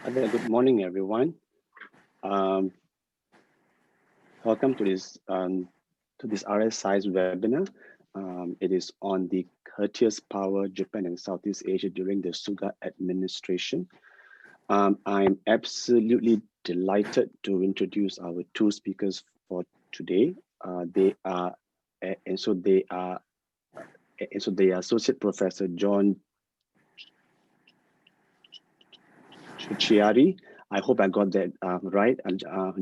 Good morning, everyone. Um, Welcome to this RSIS webinar. It is on the Courteous Power Japan and Southeast Asia during the Suga administration. I'm absolutely delighted to introduce our two speakers for today. They are Associate Professor John Chiari. I hope I got that right,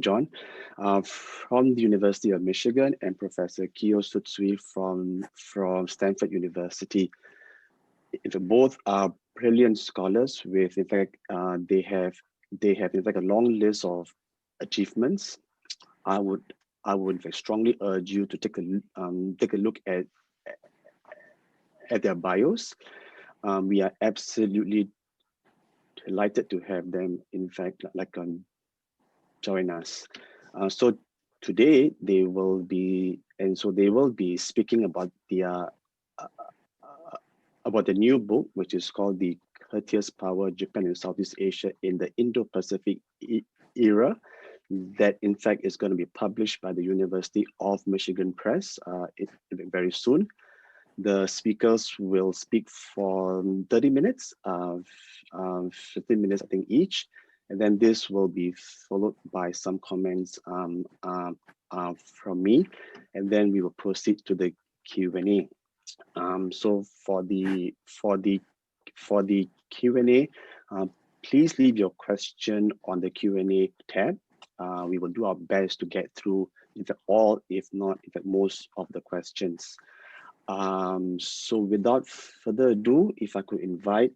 John, from the University of Michigan, and Professor Kiyo Sutsui from Stanford University. Both are brilliant scholars with, in fact, they have in fact a long list of achievements. I would strongly urge you to take a look at their bios. We are absolutely delighted to have them, in fact, join us. So today they will be speaking about the new book, which is called The Courteous Power Japan and Southeast Asia in the Indo-Pacific Era, that in fact is going to be published by the University of Michigan Press very soon. The speakers will speak for 30 minutes, 15 minutes, I think, each. And then this will be followed by some comments from me. And then we will proceed to the Q&A. So for the Q&A, please leave your question on the Q&A tab. We will do our best to get through, in fact, all, if not, in fact, most of the questions. So without further ado, if I could invite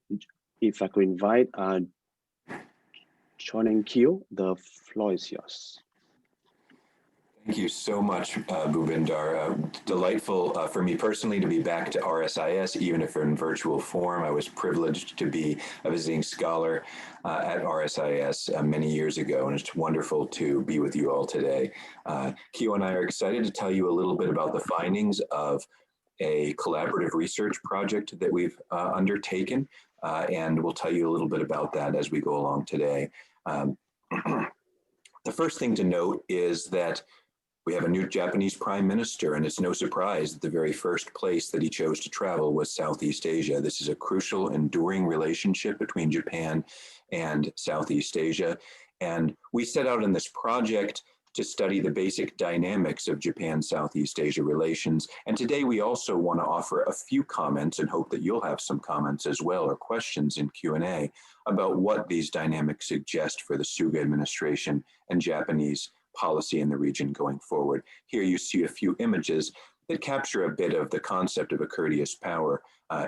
John and Kiyo, the floor is yours. Thank you so much, Bhupinder. Delightful for me personally to be back to RSIS, even if in virtual form. I was privileged to be a visiting scholar at RSIS many years ago, and it's wonderful to be with you all today. Kiyo and I are excited to tell you a little bit about the findings of a collaborative research project that we've undertaken, and we'll tell you a little bit about that as we go along today. The first thing to note is that we have a new Japanese prime minister, and it's no surprise that the very first place that he chose to travel was Southeast Asia. This is a crucial, enduring relationship between Japan and Southeast Asia. And we set out in this project to study the basic dynamics of Japan-Southeast Asia relations. And today we also want to offer a few comments and hope that you'll have some comments as well, or questions in Q&A about what these dynamics suggest for the Suga administration and Japanese policy in the region going forward. Here you see a few images that capture a bit of the concept of a courteous power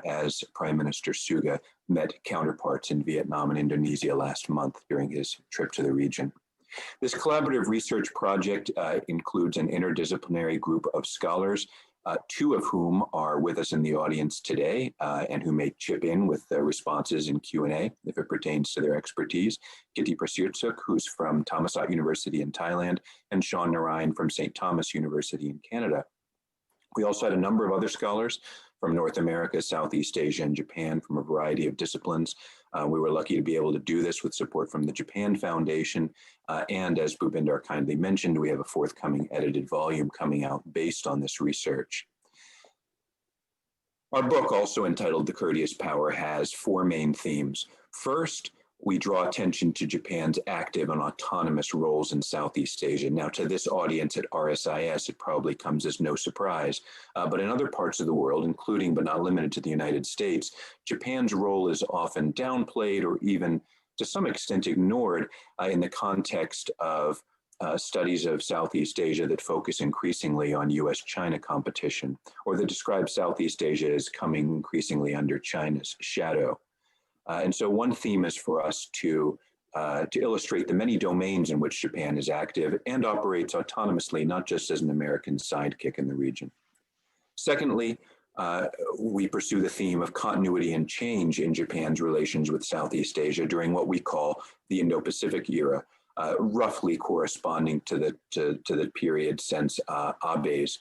as Prime Minister Suga met counterparts in Vietnam and Indonesia last month during his trip to the region. This collaborative research project includes an interdisciplinary group of scholars, two of whom are with us in the audience today and who may chip in with their responses in Q&A if it pertains to their expertise. Kitty Prasutsuk, who's from Thammasat University in Thailand, and Sean Narayan from St. Thomas University in Canada. We also had a number of other scholars from North America, Southeast Asia, and Japan from a variety of disciplines. We were lucky to be able to do this with support from the Japan Foundation. And as Bhupinder kindly mentioned, we have a forthcoming edited volume coming out based on this research. Our book, also entitled The Courteous Power, has four main themes. First, we draw attention to Japan's active and autonomous roles in Southeast Asia. Now, to this audience at RSIS, it probably comes as no surprise, but in other parts of the world, including but not limited to the United States, Japan's role is often downplayed or even to some extent ignored in the context of studies of Southeast Asia that focus increasingly on US-China competition, or that describe Southeast Asia as coming increasingly under China's shadow. And so one theme is for us to illustrate the many domains in which Japan is active and operates autonomously, not just as an American sidekick in the region. Secondly, we pursue the theme of continuity and change in Japan's relations with Southeast Asia during what we call the Indo-Pacific era, roughly corresponding to the period since Abe's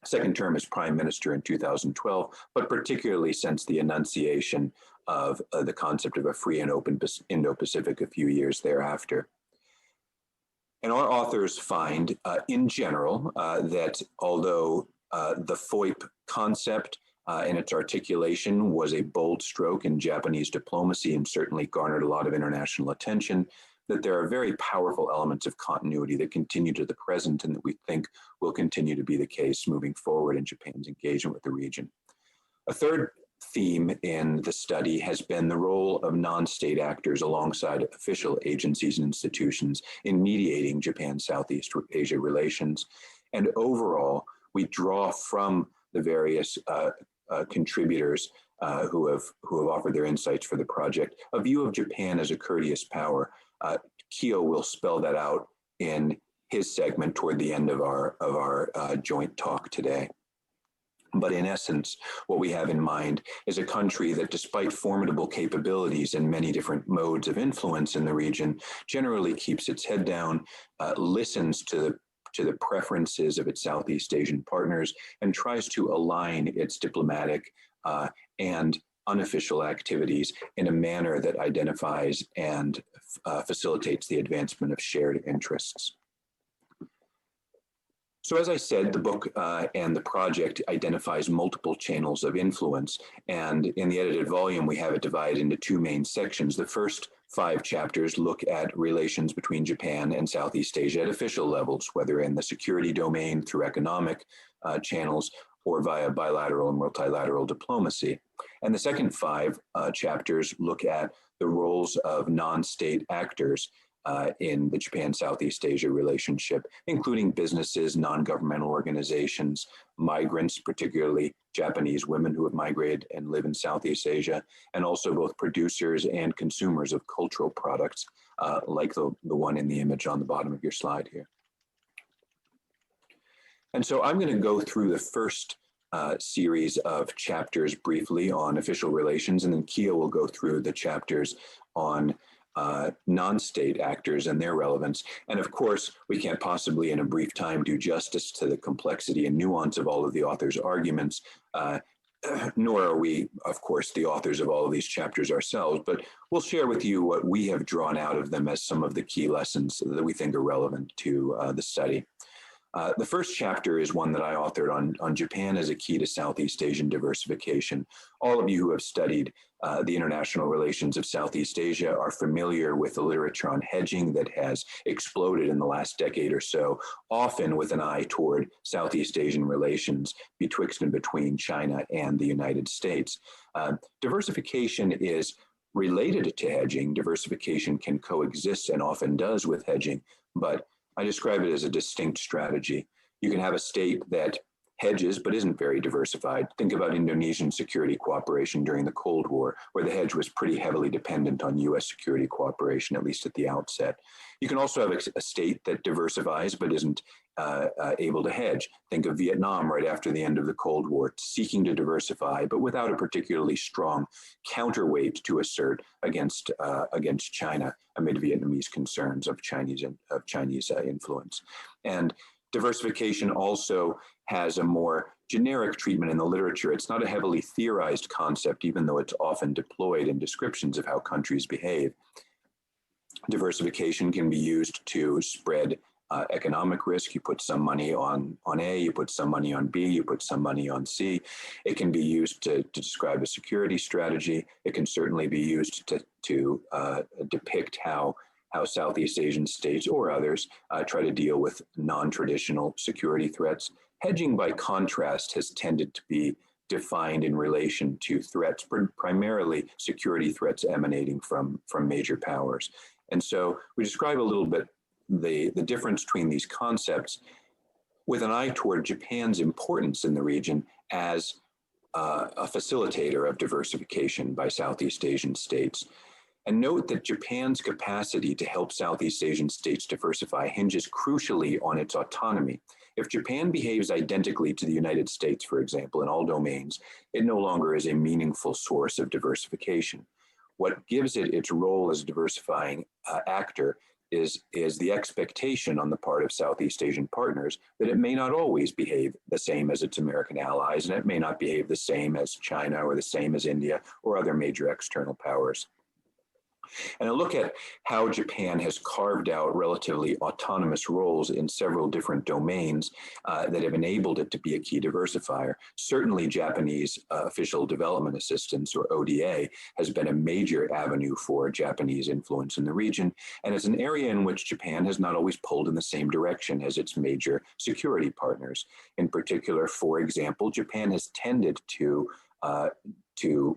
second term as prime minister in 2012, but particularly since the enunciation of the concept of a free and open Indo-Pacific a few years thereafter. And our authors find, in general, that although the FOIP concept and its articulation was a bold stroke in Japanese diplomacy and certainly garnered a lot of international attention, that there are very powerful elements of continuity that continue to the present and that we think will continue to be the case moving forward in Japan's engagement with the region. A third theme in the study has been the role of non-state actors alongside official agencies and institutions in mediating Japan-Southeast Asia relations. And overall, we draw from the various contributors who have offered their insights for the project a view of Japan as a courteous power. Kyo will spell that out in his segment toward the end of our joint talk today. But in essence, what we have in mind is a country that, despite formidable capabilities and many different modes of influence in the region, generally keeps its head down, listens to the preferences of its Southeast Asian partners, and tries to align its diplomatic and unofficial activities in a manner that identifies and facilitates the advancement of shared interests. So as I said, the book and the project identifies multiple channels of influence. And in the edited volume, we have it divided into two main sections. The first 5 chapters look at relations between Japan and Southeast Asia at official levels, whether in the security domain, through economic channels, or via bilateral and multilateral diplomacy. And the second 5 chapters look at the roles of non-state actors in the Japan-Southeast Asia relationship, including businesses, non-governmental organizations, migrants, particularly Japanese women who have migrated and live in Southeast Asia, and also both producers and consumers of cultural products, like the one in the image on the bottom of your slide here. And so I'm going to go through the first series of chapters briefly on official relations, and then Kyo will go through the chapters on non-state actors and their relevance. And of course, we can't possibly in a brief time do justice to the complexity and nuance of all of the author's arguments, nor are we, of course, the authors of all of these chapters ourselves, but we'll share with you what we have drawn out of them as some of the key lessons that we think are relevant to the study. The first chapter is one that I authored on Japan as a key to Southeast Asian diversification. All of you who have studied the international relations of Southeast Asia are familiar with the literature on hedging that has exploded in the last decade or so, often with an eye toward Southeast Asian relations betwixt and between China and the United States. Diversification is related to hedging. Diversification can coexist and often does with hedging, but I describe it as a distinct strategy. You can have a state that hedges but isn't very diversified. Think about Indonesian security cooperation during the Cold War, where the hedge was pretty heavily dependent on US security cooperation, at least at the outset. You can also have a state that diversifies but isn't able to hedge. Think of Vietnam right after the end of the Cold War, seeking to diversify, but without a particularly strong counterweight to assert against China amid Vietnamese concerns of Chinese influence. And diversification also has a more generic treatment in the literature. It's not a heavily theorized concept, even though it's often deployed in descriptions of how countries behave. Diversification can be used to spread economic risk. You put some money on A, you put some money on B, you put some money on C. It can be used to describe a security strategy. It can certainly be used to depict how Southeast Asian states or others try to deal with non-traditional security threats. Hedging, by contrast, has tended to be defined in relation to threats, primarily security threats emanating from major powers. And so we describe a little bit the difference between these concepts with an eye toward Japan's importance in the region as a facilitator of diversification by Southeast Asian states. And note that Japan's capacity to help Southeast Asian states diversify hinges crucially on its autonomy. If Japan behaves identically to the United States, for example, in all domains, it no longer is a meaningful source of diversification. What gives it its role as a diversifying actor is the expectation on the part of Southeast Asian partners that it may not always behave the same as its American allies, and it may not behave the same as China or the same as India or other major external powers. And a look at how Japan has carved out relatively autonomous roles in several different domains that have enabled it to be a key diversifier. Certainly, Japanese official development assistance, or ODA, has been a major avenue for Japanese influence in the region, and it's an area in which Japan has not always pulled in the same direction as its major security partners. In particular, for example, Japan has tended to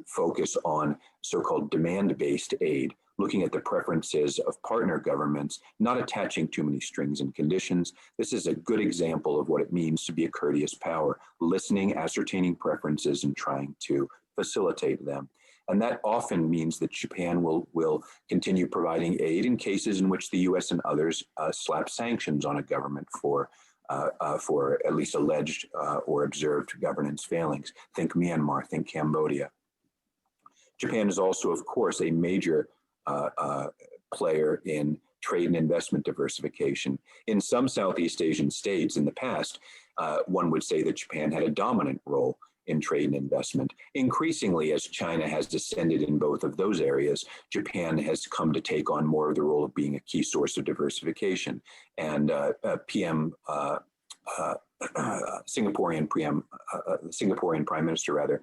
focus on so-called demand-based aid, looking at the preferences of partner governments, not attaching too many strings and conditions. This is a good example of what it means to be a courteous power, listening, ascertaining preferences, and trying to facilitate them. And that often means that Japan will continue providing aid in cases in which the US and others slap sanctions on a government for at least alleged or observed governance failings. Think Myanmar, think Cambodia. Japan is also, of course, a major player in trade and investment diversification. In some Southeast Asian states in the past, one would say that Japan had a dominant role in trade and investment. Increasingly, as China has ascended in both of those areas, Japan has come to take on more of the role of being a key source of diversification. And Singaporean Prime Minister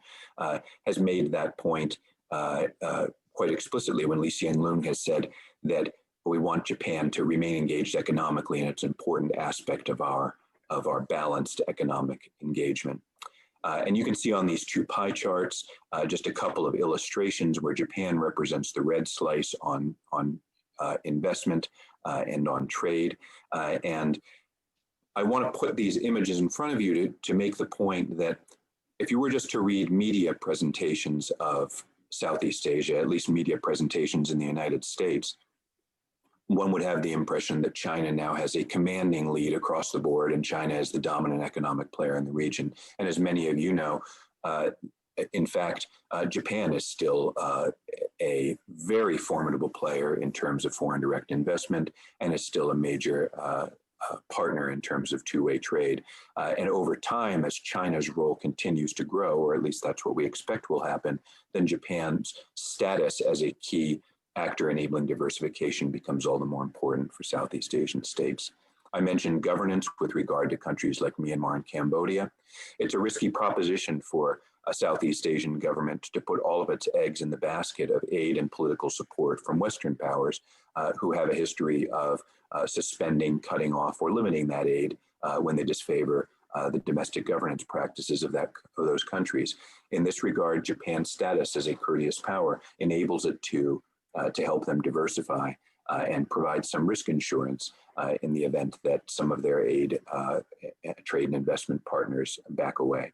has made that point quite explicitly when Lee Hsien Loong has said that we want Japan to remain engaged economically, and it's an important aspect of our balanced economic engagement. And you can see on these two pie charts just a couple of illustrations where Japan represents the red slice on investment and on trade. And I want to put these images in front of you to make the point that if you were just to read media presentations of Southeast Asia, at least media presentations in the United States, one would have the impression that China now has a commanding lead across the board, and China is the dominant economic player in the region. And as many of you know, in fact, Japan is still a very formidable player in terms of foreign direct investment, and is still a major partner in terms of two-way trade. And over time, as China's role continues to grow, or at least that's what we expect will happen, then Japan's status as a key actor enabling diversification becomes all the more important for Southeast Asian states. I mentioned governance with regard to countries like Myanmar and Cambodia. It's a risky proposition for a Southeast Asian government to put all of its eggs in the basket of aid and political support from Western powers who have a history of suspending, cutting off, or limiting that aid when they disfavor the domestic governance practices of those countries. In this regard, Japan's status as a courteous power enables it to help them diversify and provide some risk insurance in the event that some of their aid, trade and investment partners back away.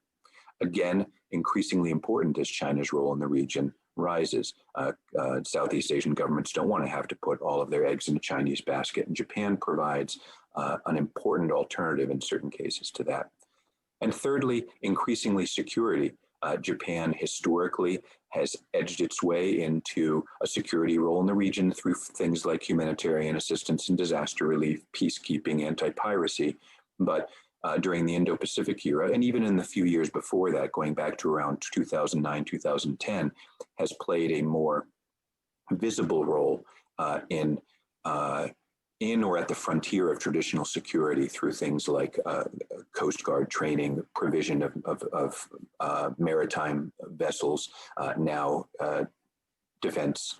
Again, increasingly important as China's role in the region rises. Southeast Asian governments don't want to have to put all of their eggs in a Chinese basket, and Japan provides an important alternative in certain cases to that. And thirdly, increasingly security. Japan historically has edged its way into a security role in the region through things like humanitarian assistance and disaster relief, peacekeeping, anti-piracy. But during the Indo-Pacific era, and even in the few years before that, going back to around 2009, 2010, has played a more visible role in or at the frontier of traditional security through things like Coast Guard training, provision of maritime vessels, now defense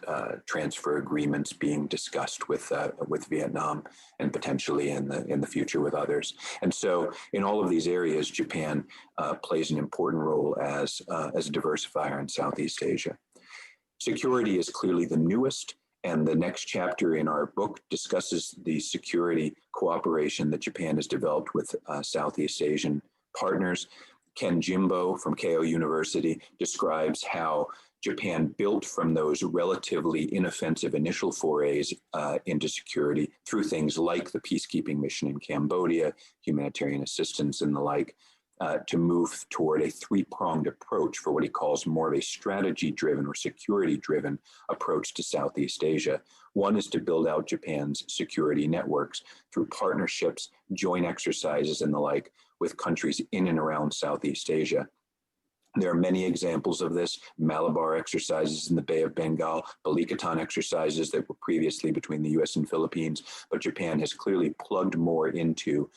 transfer agreements being discussed with Vietnam and potentially in the future with others. And so in all of these areas, Japan plays an important role as a diversifier in Southeast Asia. Security is clearly the newest, and the next chapter in our book discusses the security cooperation that Japan has developed with Southeast Asian partners. Ken Jimbo from Keio University describes how Japan built from those relatively inoffensive initial forays into security through things like the peacekeeping mission in Cambodia, humanitarian assistance and the like, to move toward a three-pronged approach for what he calls more of a strategy-driven or security-driven approach to Southeast Asia. One is to build out Japan's security networks through partnerships, joint exercises, and the like with countries in and around Southeast Asia. There are many examples of this: Malabar exercises in the Bay of Bengal, Balikatan exercises that were previously between the US and Philippines, but Japan has clearly plugged more into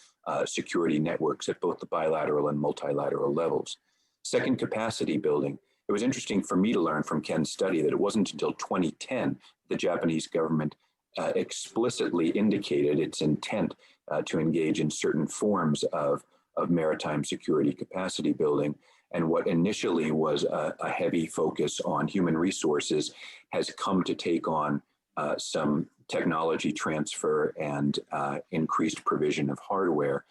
security networks at both the bilateral and multilateral levels. Second, capacity building. It was interesting for me to learn from Ken's study that it wasn't until 2010 the Japanese government explicitly indicated its intent to engage in certain forms of maritime security capacity building. And what initially was a heavy focus on human resources has come to take on some technology transfer and increased provision of hardware.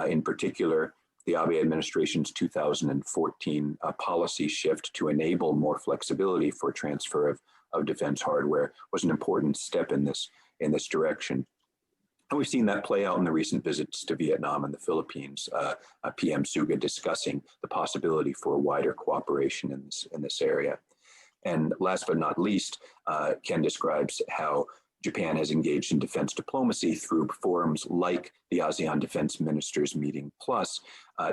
In particular, the Abe administration's 2014 policy shift to enable more flexibility for transfer of defense hardware was an important step in this direction. And we've seen that play out in the recent visits to Vietnam and the Philippines, PM Suga discussing the possibility for wider cooperation in this area. And last but not least, Ken describes how Japan has engaged in defense diplomacy through forums like the ASEAN Defense Ministers Meeting Plus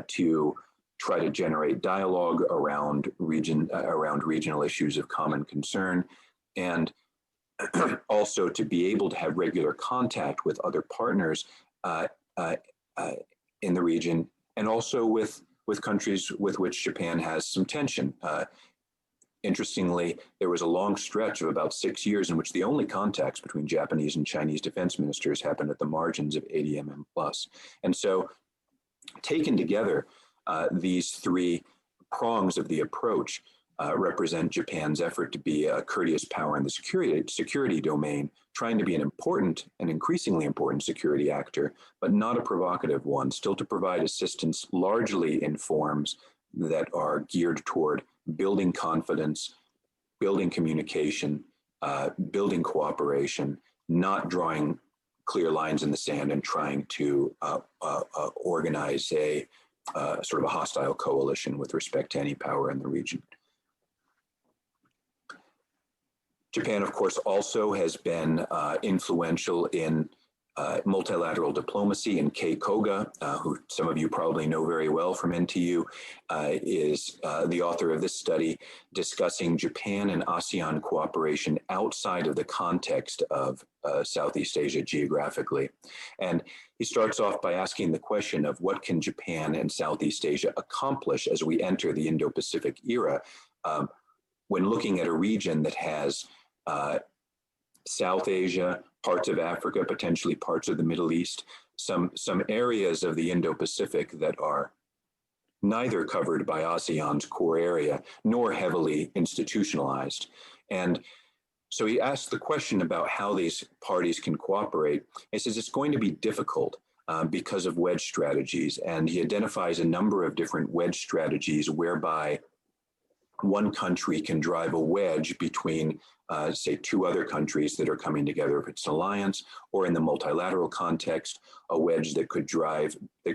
to try to generate dialogue around regional issues of common concern, and also to be able to have regular contact with other partners in the region, and also with countries with which Japan has some tension. Interestingly, there was a long stretch of about 6 years in which the only contacts between Japanese and Chinese defense ministers happened at the margins of 80mm plus. And so, taken together, these three prongs of the approach represent Japan's effort to be a courteous power in the security domain, trying to be an important and increasingly important security actor, but not a provocative one, still to provide assistance largely in forms that are geared toward building confidence, building communication, building cooperation, not drawing clear lines in the sand and trying to organize a sort of a hostile coalition with respect to any power in the region. Japan, of course, also has been influential in multilateral diplomacy, and Kei Koga, who some of you probably know very well from NTU, is the author of this study discussing Japan and ASEAN cooperation outside of the context of Southeast Asia geographically. And he starts off by asking the question of what can Japan and Southeast Asia accomplish as we enter the Indo-Pacific era when looking at a region that has South Asia, parts of Africa, potentially parts of the Middle East, some areas of the Indo-Pacific that are neither covered by ASEAN's core area nor heavily institutionalized. And so he asked the question about how these parties can cooperate. He says it's going to be difficult because of wedge strategies. And he identifies a number of different wedge strategies whereby one country can drive a wedge between, say, two other countries that are coming together if it's an alliance, or in the multilateral context, a wedge that could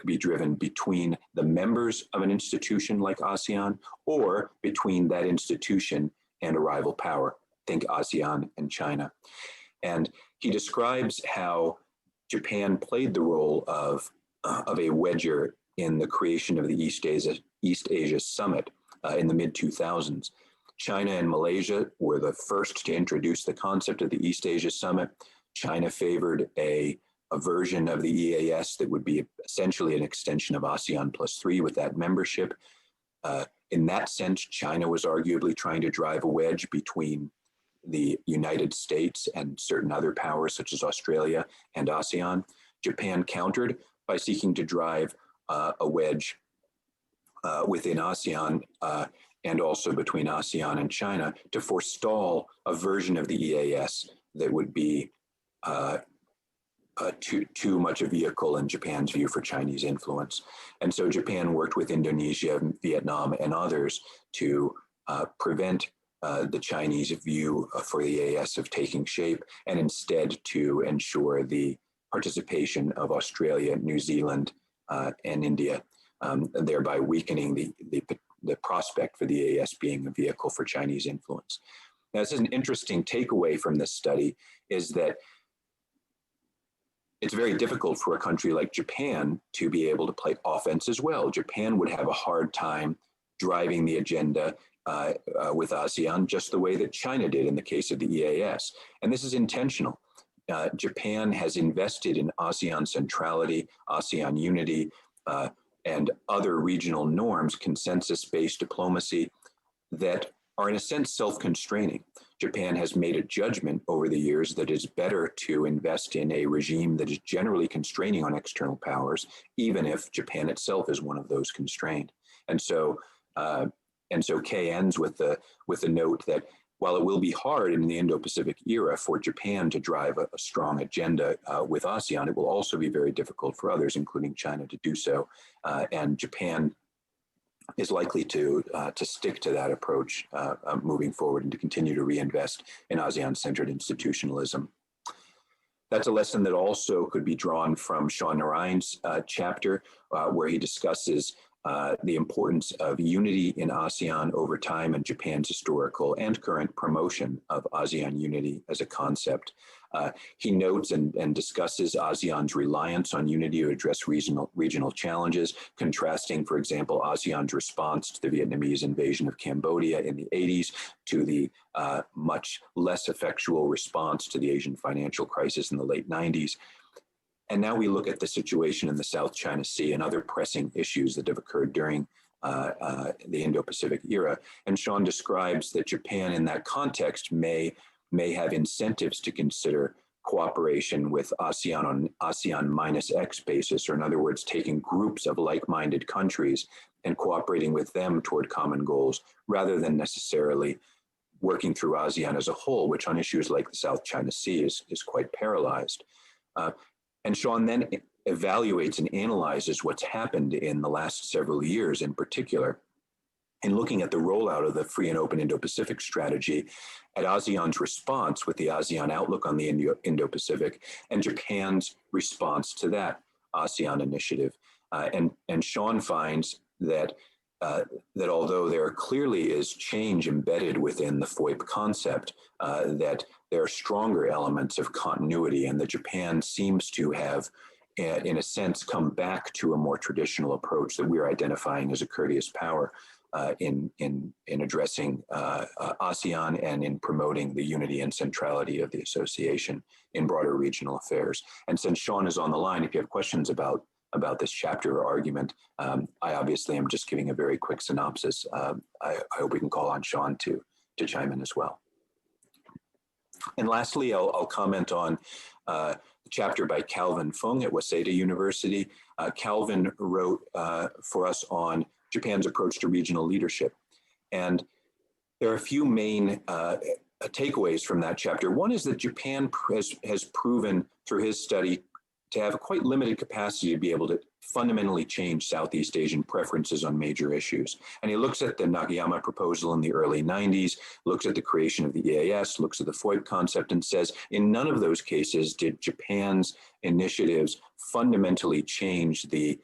be driven between the members of an institution like ASEAN, or between that institution and a rival power. Think ASEAN and China. And he describes how Japan played the role of a wedger in the creation of the East Asia Summit in the mid-2000s. China and Malaysia were the first to introduce the concept of the East Asia Summit. China favored a version of the EAS that would be essentially an extension of ASEAN +3 with that membership. In that sense, China was arguably trying to drive a wedge between the United States and certain other powers such as Australia and ASEAN. Japan countered by seeking to drive a wedge within ASEAN and also between ASEAN and China to forestall a version of the EAS that would be too much a vehicle in Japan's view for Chinese influence. And so Japan worked with Indonesia, Vietnam, and others to prevent the Chinese view for the EAS of taking shape, and instead to ensure the participation of Australia, New Zealand, and India thereby weakening the prospect for the EAS being a vehicle for Chinese influence. Now, this is an interesting takeaway from this study, is that it's very difficult for a country like Japan to be able to play offense as well. Japan would have a hard time driving the agenda with ASEAN, just the way that China did in the case of the EAS. And this is intentional. Japan has invested in ASEAN centrality, ASEAN unity, and other regional norms, consensus-based diplomacy, that are in a sense self-constraining. Japan has made a judgment over the years that it's better to invest in a regime that is generally constraining on external powers, even if Japan itself is one of those constrained. And so Kay ends with the note that while it will be hard in the Indo-Pacific era for Japan to drive a strong agenda with ASEAN, it will also be very difficult for others, including China, to do so. And Japan is likely to stick to that approach moving forward and to continue to reinvest in ASEAN-centered institutionalism. That's a lesson that also could be drawn from Sean Narayan's chapter, where he discusses the importance of unity in ASEAN over time and Japan's historical and current promotion of ASEAN unity as a concept. He notes and discusses ASEAN's reliance on unity to address regional challenges, contrasting, for example, ASEAN's response to the Vietnamese invasion of Cambodia in the 80s to the much less effectual response to the Asian financial crisis in the late 90s. And now we look at the situation in the South China Sea and other pressing issues that have occurred during the Indo-Pacific era. And Sean describes that Japan in that context may have incentives to consider cooperation with ASEAN on ASEAN minus X basis, or in other words, taking groups of like-minded countries and cooperating with them toward common goals, rather than necessarily working through ASEAN as a whole, which on issues like the South China Sea is quite paralyzed. And Sean then evaluates and analyzes what's happened in the last several years in particular, in looking at the rollout of the free and open Indo-Pacific strategy, at ASEAN's response with the ASEAN Outlook on the Indo-Pacific and Japan's response to that ASEAN initiative. And Sean finds that although there clearly is change embedded within the FOIP concept, that there are stronger elements of continuity, and that Japan seems to have, in a sense, come back to a more traditional approach that we're identifying as a courteous power in addressing ASEAN and in promoting the unity and centrality of the association in broader regional affairs. And since Sean is on the line, if you have questions about this chapter or argument, I obviously am just giving a very quick synopsis. I hope we can call on Sean to chime in as well. And lastly, I'll comment on the chapter by Calvin Fung at Waseda University. Calvin wrote for us on Japan's approach to regional leadership. And there are a few main takeaways from that chapter. One is that Japan has proven through his study to have a quite limited capacity to be able to fundamentally change Southeast Asian preferences on major issues. And he looks at the Nagayama proposal in the early 90s, looks at the creation of the EAS, looks at the FOIP concept, and says in none of those cases did Japan's initiatives fundamentally change the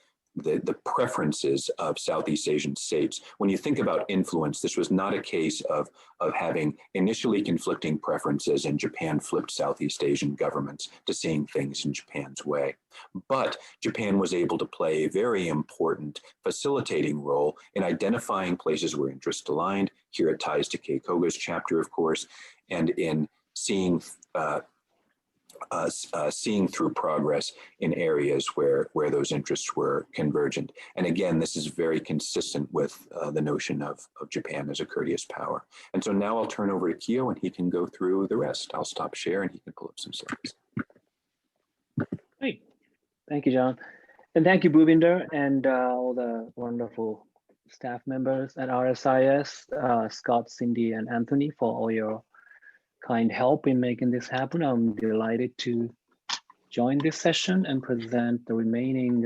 preferences of Southeast Asian states. When you think about influence, this was not a case of having initially conflicting preferences and Japan flipped Southeast Asian governments to seeing things in Japan's way. But Japan was able to play a very important facilitating role in identifying places where interests aligned. Here it ties to Kei Koga's chapter, of course, and in seeing through progress in areas where those interests were convergent. And again, this is very consistent with the notion of Japan as a courteous power. And so now I'll turn over to Kyo and he can go through the rest. I'll stop share and he can pull up some slides. Great. Thank you, John. And thank you, Bhupinder, and all the wonderful staff members at RSIS, Scott, Cindy, and Anthony, for all your kind help in making this happen. I'm delighted to join this session and present the remaining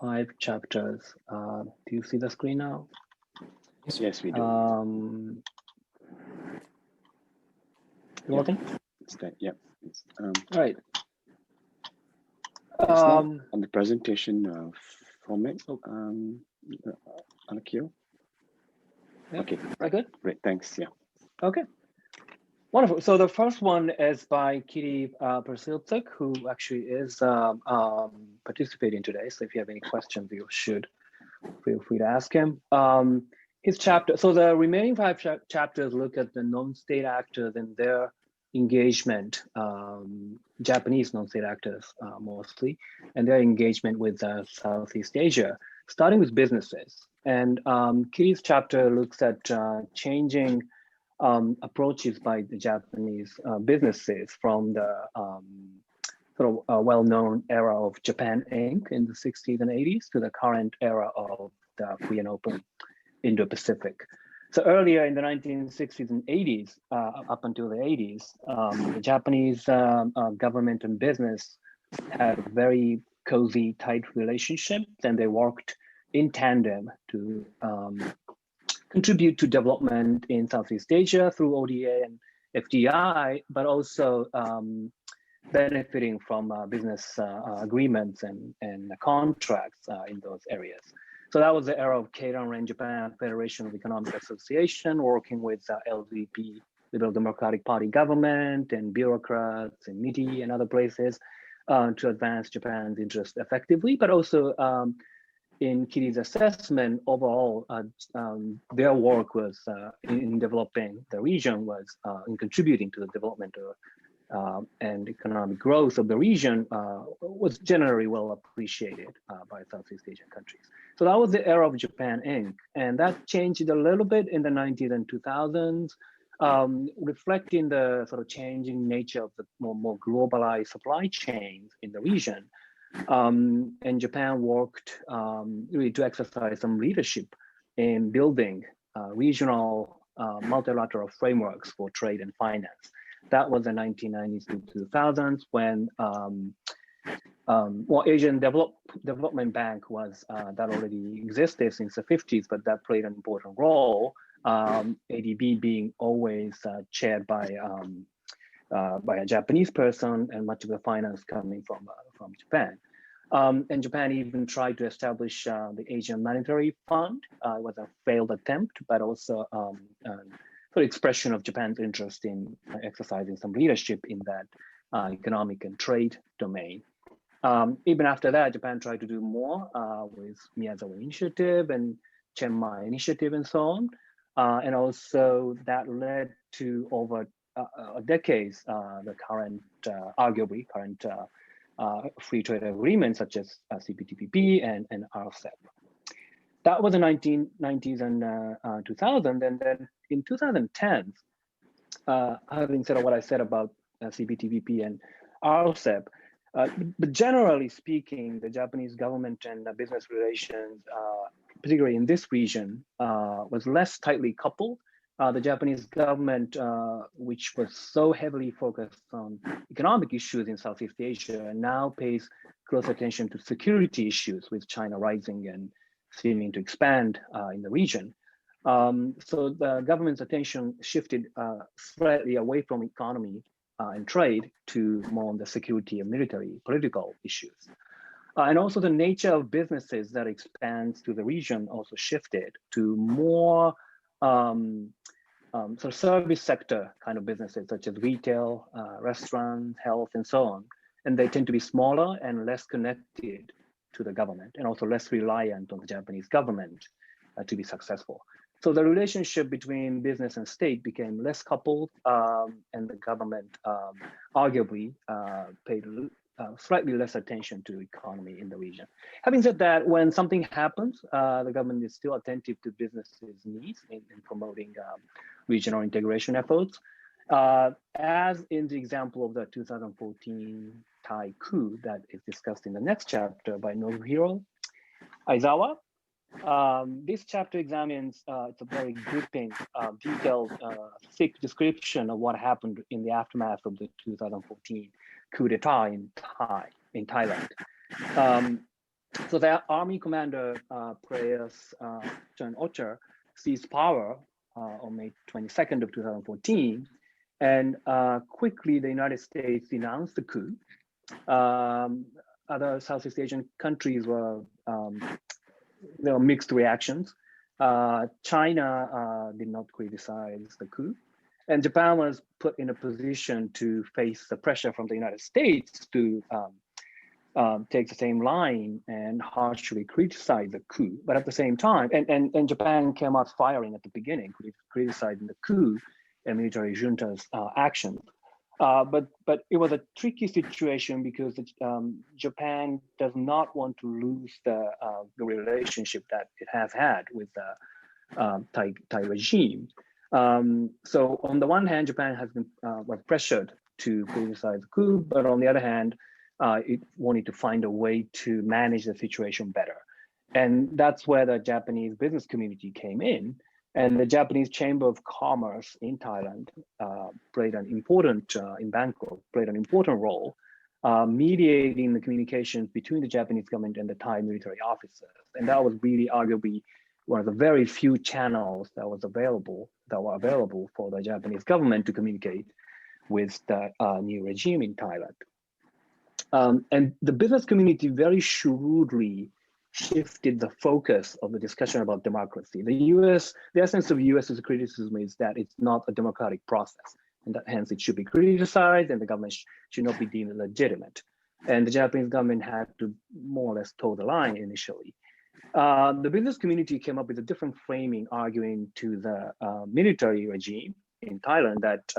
5 chapters. Do you see the screen now? Yes, we do. You working? It's that, yeah. Right. It's not on the presentation format. Akio. Yeah, Okay, very good. great. Thanks. Yeah. Okay. Wonderful. So the first one is by Kitty Persilczyk, who actually is participating today. So if you have any questions, you should feel free to ask him. His chapter, so the remaining 5 chapters look at the non-state actors and their engagement, Japanese non-state actors mostly, and their engagement with Southeast Asia, starting with businesses. And Kitty's chapter looks at changing approaches by the Japanese businesses from the sort of well-known era of Japan Inc. in the 60s and 80s to the current era of the free and open Indo-Pacific. So earlier in the 1960s and 80s, up until the 80s, the Japanese government and business had a very cozy, tight relationship, and they worked in tandem to contribute to development in Southeast Asia through ODA and FDI, but also benefiting from business agreements and contracts in those areas. So that was the era of Keiran and Japan Federation of Economic Association, working with LDP, Liberal Democratic Party government, and bureaucrats in MITI and other places to advance Japan's interest effectively, but also in Kitty's assessment, overall, their work was in developing the region was in contributing to the development and economic growth of the region was generally well appreciated by Southeast Asian countries. So that was the era of Japan Inc. And that changed a little bit in the 90s and 2000s, reflecting the sort of changing nature of the more globalized supply chains in the region. And Japan worked really to exercise some leadership in building regional multilateral frameworks for trade and finance. That was the 1990s to 2000s when Asian Development Bank was that already existed since the 50s, but that played an important role. ADB being always chaired by a Japanese person, and much of the finance coming from Japan. And Japan even tried to establish the Asian Monetary Fund. It was a failed attempt, but also sort of expression of Japan's interest in exercising some leadership in that economic and trade domain. Even after that, Japan tried to do more with Miyazawa Initiative and Chenmai Initiative and so on. And also that led to over decades, the current, arguably current free trade agreements such as CPTPP and RCEP. That was the 1990s and 2000. And then in 2010, having said what I said about CPTPP and RCEP, but generally speaking, the Japanese government and business relations, particularly in this region, was less tightly coupled. The Japanese government, which was so heavily focused on economic issues in Southeast Asia, now pays close attention to security issues, with China rising and seeming to expand in the region. So the government's attention shifted slightly away from economy and trade to more on the security and military political issues. And also the nature of businesses that expands to the region also shifted to more sort of service sector kind of businesses, such as retail, restaurants, health, and so on. And they tend to be smaller and less connected to the government, and also less reliant on the Japanese government to be successful. So the relationship between business and state became less coupled, and the government arguably paid slightly less attention to economy in the region. Having said that, when something happens, the government is still attentive to businesses' needs in promoting regional integration efforts. As in the example of the 2014 Thai coup that is discussed in the next chapter by Nobuhiro Aizawa. This chapter examines, it's a very gripping, detailed, thick description of what happened in the aftermath of the 2014 coup d'etat in Thailand. So the army commander, Prayas Chan-Ocha, seized power on May 22nd of 2014, and quickly the United States denounced the coup. Other Southeast Asian countries were there were mixed reactions. China did not criticize the coup, and Japan was put in a position to face the pressure from the United States to take the same line and harshly criticize the coup. But at the same time, and Japan came out firing at the beginning, criticizing the coup and military junta's action. But it was a tricky situation because Japan does not want to lose the relationship that it has had with the Thai regime. So on the one hand, Japan has been was pressured to criticize the coup, but on the other hand, it wanted to find a way to manage the situation better. And that's where the Japanese business community came in. And the Japanese Chamber of Commerce in Thailand played an important, in Bangkok, played an important role, mediating the communications between the Japanese government and the Thai military officers. And that was really arguably one of the very few channels that were available for the Japanese government to communicate with the new regime in Thailand. And the business community very shrewdly shifted the focus of the discussion about democracy. The essence of US's criticism is that it's not a democratic process, and that hence it should be criticized and the government should not be deemed legitimate. And the Japanese government had to more or less toe the line initially. The business community came up with a different framing, arguing to the military regime in Thailand that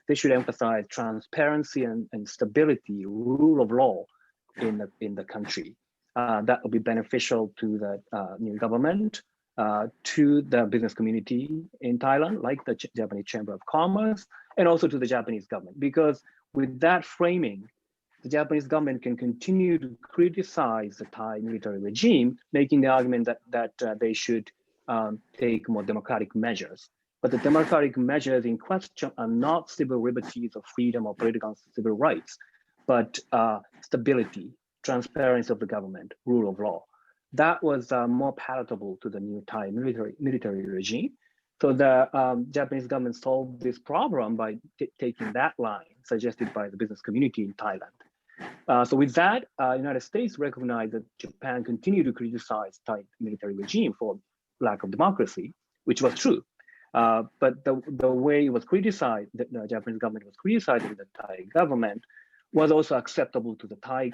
they should emphasize transparency and stability, rule of law in the country. That will be beneficial to the new government, to the business community in Thailand, like the Japanese Chamber of Commerce, and also to the Japanese government. Because with that framing, the Japanese government can continue to criticize the Thai military regime, making the argument that they should take more democratic measures. But the democratic measures in question are not civil liberties or freedom or political and civil rights, but stability, transparency of the government, rule of law. That was more palatable to the new Thai military regime. So the Japanese government solved this problem by taking that line suggested by the business community in Thailand. So with that, United States recognized that Japan continued to criticize Thai military regime for lack of democracy, which was true. But the way it was criticized, the Japanese government was criticizing the Thai government, was also acceptable to the Thai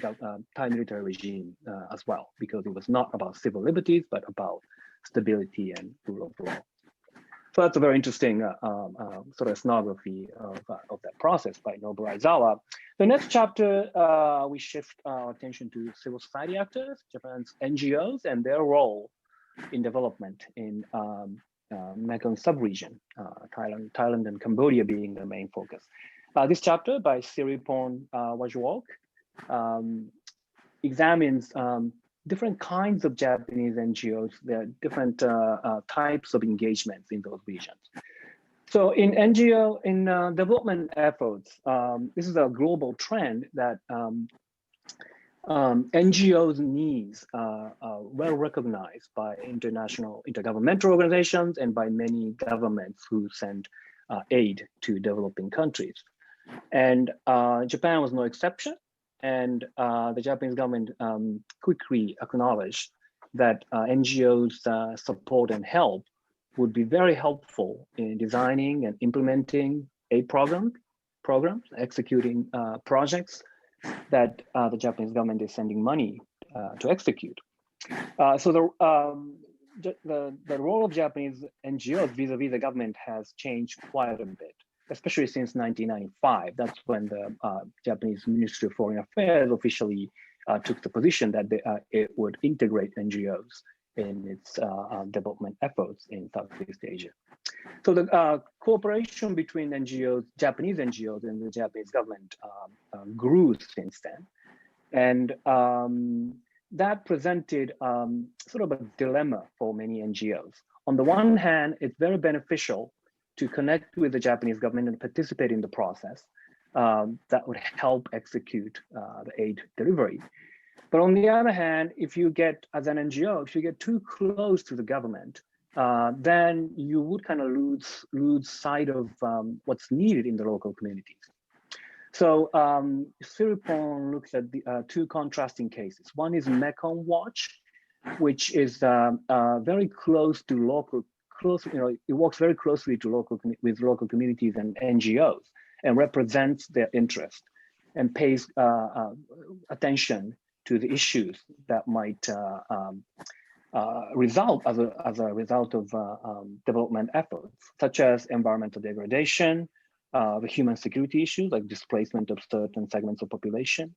military regime as well, because it was not about civil liberties, but about stability and rule of law. So that's a very interesting sort of ethnography of that process by Nobuo Aizawa. The next chapter, we shift our attention to civil society actors, Japan's NGOs, and their role in development in Mekong sub-region, Thailand and Cambodia being the main focus. This chapter by Siripon Wajwok examines different kinds of Japanese NGOs, there are different types of engagements in those regions. So in NGO, in development efforts, this is a global trend that NGOs' needs are well recognized by intergovernmental organizations and by many governments who send aid to developing countries. And Japan was no exception. And the Japanese government quickly acknowledged that NGOs' support and help would be very helpful in designing and implementing aid programs, executing projects that the Japanese government is sending money to execute. So the role of Japanese NGOs vis-a-vis the government has changed quite a bit, especially since 1995. That's when the Japanese Ministry of Foreign Affairs officially took the position that it would integrate NGOs in its development efforts in Southeast Asia. So the cooperation between NGOs, Japanese NGOs and the Japanese government grew since then. And that presented sort of a dilemma for many NGOs. On the one hand, it's very beneficial to connect with the Japanese government and participate in the process that would help execute the aid delivery. But on the other hand, if you get, as an NGO, if you get too close to the government, then you would kind of lose sight of what's needed in the local communities. So Siripon looks at the two contrasting cases. One is Mekong Watch, which is very close to local, it works very closely to with local communities and NGOs and represents their interest and pays attention to the issues that might result as a result of development efforts, such as environmental degradation, the human security issues like displacement of certain segments of population,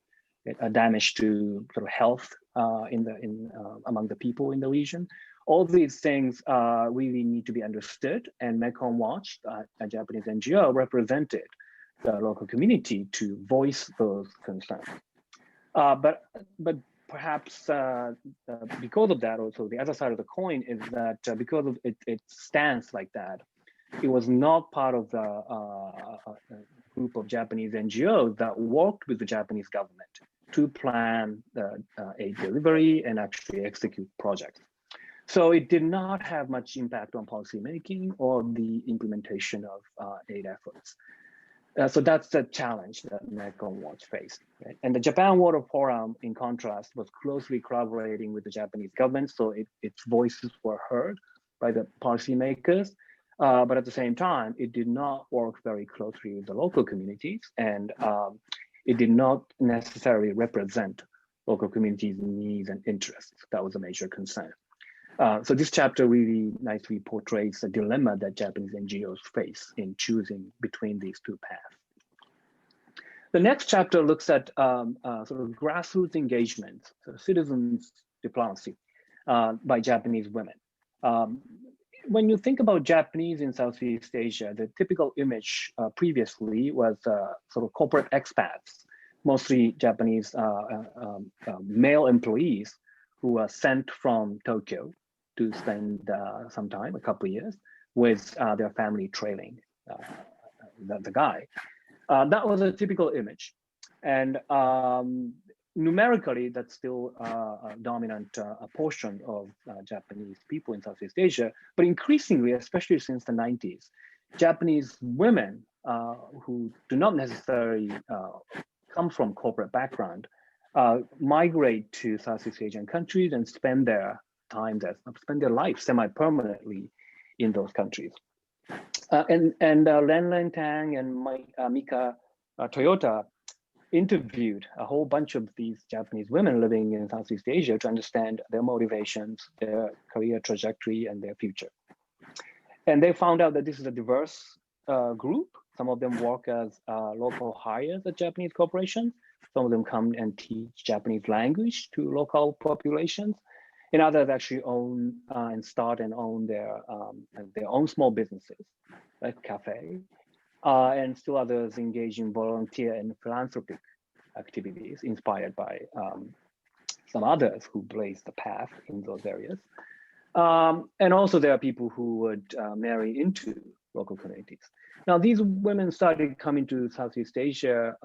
damage to sort of health among the people in the region. All these things really need to be understood, and Mekong Watch, a Japanese NGO, represented the local community to voice those concerns. But perhaps because of that, also the other side of the coin is that because of its stance like that, it was not part of the group of Japanese NGOs that worked with the Japanese government to plan the aid delivery and actually execute projects. So it did not have much impact on policymaking or the implementation of aid efforts. So that's the challenge that Mekong Watch faced. Right? And the Japan Water Forum, in contrast, was closely collaborating with the Japanese government, so its voices were heard by the policymakers. But at the same time, it did not work very closely with the local communities, and it did not necessarily represent local communities' needs and interests. That was a major concern. So this chapter really nicely portrays the dilemma that Japanese NGOs face in choosing between these two paths. The next chapter looks at sort of grassroots engagement, so citizens diplomacy by Japanese women. When you think about Japanese in Southeast Asia, the typical image previously was sort of corporate expats, mostly Japanese male employees who were sent from Tokyo to spend some time, a couple of years, with their family trailing the guy. That was a typical image. And numerically, that's still a dominant portion of Japanese people in Southeast Asia. But increasingly, especially since the 90s, Japanese women who do not necessarily come from corporate background migrate to Southeast Asian countries and spend their life semi-permanently in those countries. And Len Tang and Mika Toyota interviewed a whole bunch of these Japanese women living in Southeast Asia to understand their motivations, their career trajectory, and their future. And they found out that this is a diverse group. Some of them work as local hires at Japanese corporations. Some of them come and teach Japanese language to local populations. And others actually own and start and own their own small businesses, like cafe. And still others engage in volunteer and philanthropic activities inspired by some others who blazed the path in those areas. And also there are people who would marry into local communities. Now, these women started coming to Southeast Asia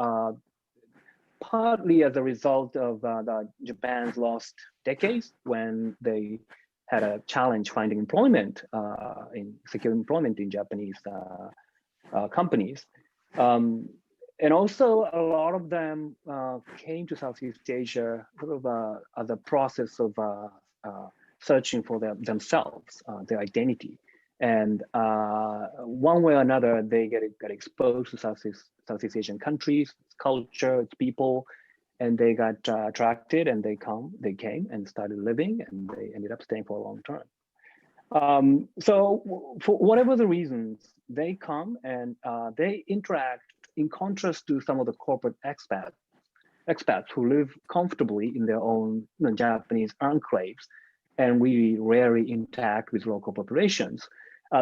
partly as a result of Japan's lost decades when they had a challenge finding employment, securing employment in Japanese companies. And also a lot of them came to Southeast Asia sort of as a process of searching for themselves, their identity. And one way or another, they got exposed to Southeast Asian countries, its culture, its people, and they got attracted, and they came and started living, and they ended up staying for a long term. So for whatever the reasons, they come and they interact in contrast to some of the corporate expats who live comfortably in their own Japanese enclaves, and we rarely interact with local populations.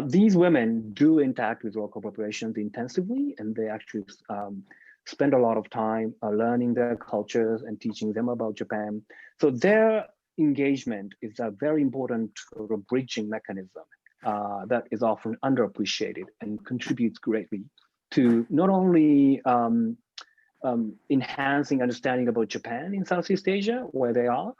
These women do interact with local populations intensively, and they actually spend a lot of time learning their cultures and teaching them about Japan. So their engagement is a very important sort of bridging mechanism that is often underappreciated and contributes greatly to not only enhancing understanding about Japan in Southeast Asia, where they are,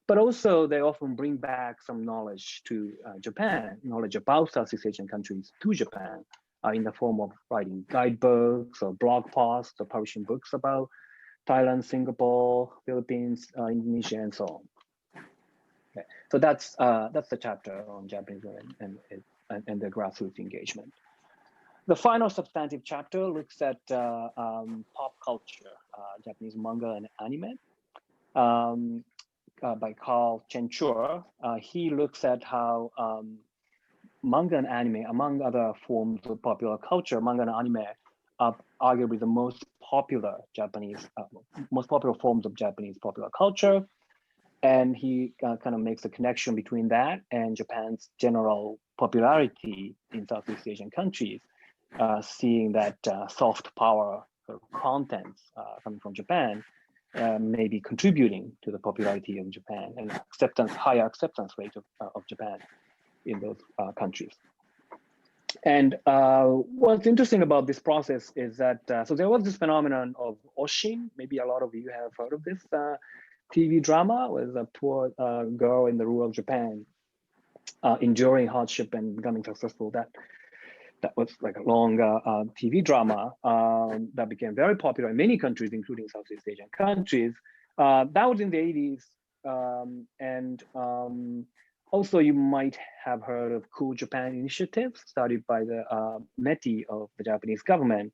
but also they often bring back some knowledge to Japan, knowledge about Southeast Asian countries to Japan in the form of writing guidebooks or blog posts or publishing books about Thailand, Singapore, Philippines, Indonesia, and so on. Okay. So that's the chapter on Japanese and the grassroots engagement. The final substantive chapter looks at pop culture, Japanese manga and anime, by Carl Chenchur. He looks at how manga and anime, among other forms of popular culture, manga and anime are arguably the most popular forms of Japanese popular culture. And he kind of makes a connection between that and Japan's general popularity in Southeast Asian countries, seeing that soft power contents coming from Japan may be contributing to the popularity of Japan and higher acceptance rate of Japan in those countries. And what's interesting about this process is that, so there was this phenomenon of Oshin. Maybe a lot of you have heard of this TV drama with a poor girl in the rural Japan enduring hardship and becoming successful. That was like a long TV drama that became very popular in many countries, including Southeast Asian countries. That was in the 80s. And also, you might have heard of Cool Japan initiative started by the METI of the Japanese government.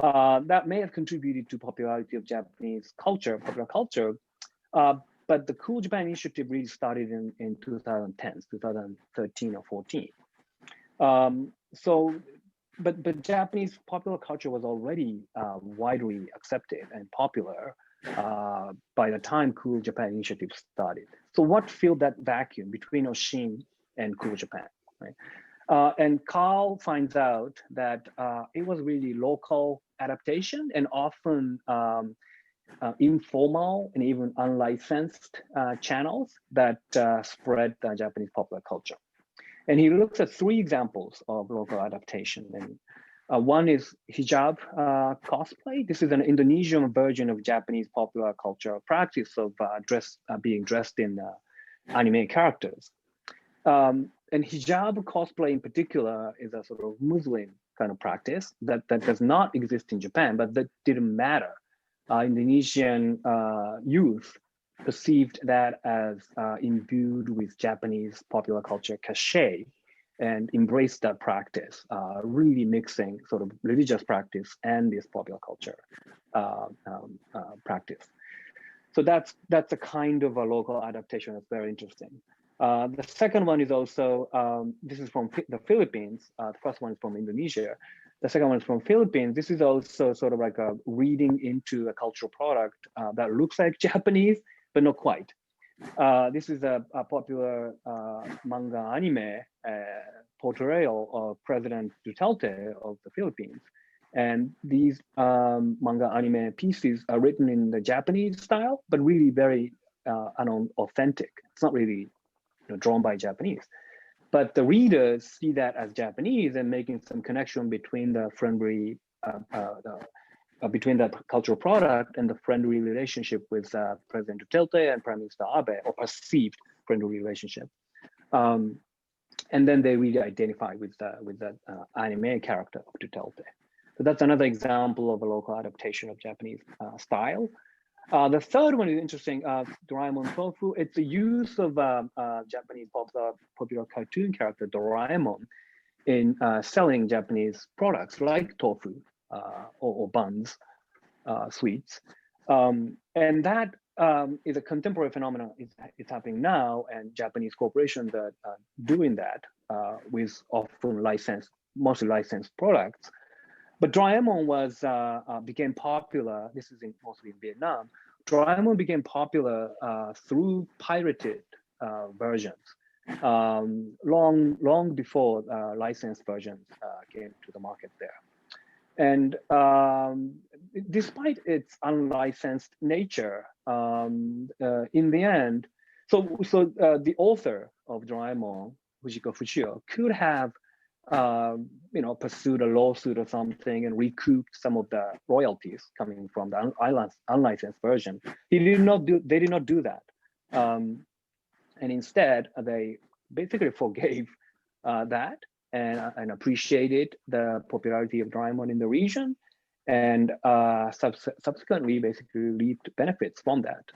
That may have contributed to popularity of Japanese popular culture. But the Cool Japan initiative really started in 2010, 2013 or 14. But Japanese popular culture was already widely accepted and popular by the time Cool Japan initiative started. So what filled that vacuum between Oshin and Cool Japan, right? And Carl finds out that it was really local adaptation and often informal and even unlicensed channels that spread the Japanese popular culture. And he looks at three examples of local adaptation. And one is hijab cosplay. This is an Indonesian version of Japanese popular cultural practice of being dressed in anime characters. And hijab cosplay in particular is a sort of Muslim kind of practice that does not exist in Japan, but that didn't matter. Indonesian youth perceived that as imbued with Japanese popular culture cachet and embraced that practice, really mixing sort of religious practice and this popular culture practice. So that's a kind of a local adaptation that's very interesting. The second one is also, this is from the Philippines. The first one is from Indonesia. The second one is from Philippines. This is also sort of like a reading into a cultural product that looks like Japanese, but not quite. This is a popular manga anime portrayal of President Duterte of the Philippines. And these manga anime pieces are written in the Japanese style, but really very authentic. It's not really drawn by Japanese. But the readers see that as Japanese and making some connection between the between the cultural product and the friendly relationship with President Duterte and Prime Minister Abe, or perceived friendly relationship. And then they really identify with that anime character of Duterte. So that's another example of a local adaptation of Japanese style. The third one is interesting, Doraemon Tofu. It's the use of Japanese popular cartoon character Doraemon in selling Japanese products like tofu or buns, sweets. And that is a contemporary phenomenon. It's happening now, and Japanese corporations are doing that with often mostly licensed products. But Doraemon became popular. This is mostly in Vietnam. Doraemon became popular through pirated versions, long before licensed versions came to the market there. And despite its unlicensed nature, in the end, so the author of Doraemon, Fujiko Fushio, could have pursued a lawsuit or something and recouped some of the royalties coming from the unlicensed version. They did not do that. And instead, they basically forgave that and appreciated the popularity of Doraemon in the region, and subsequently basically reaped benefits from that.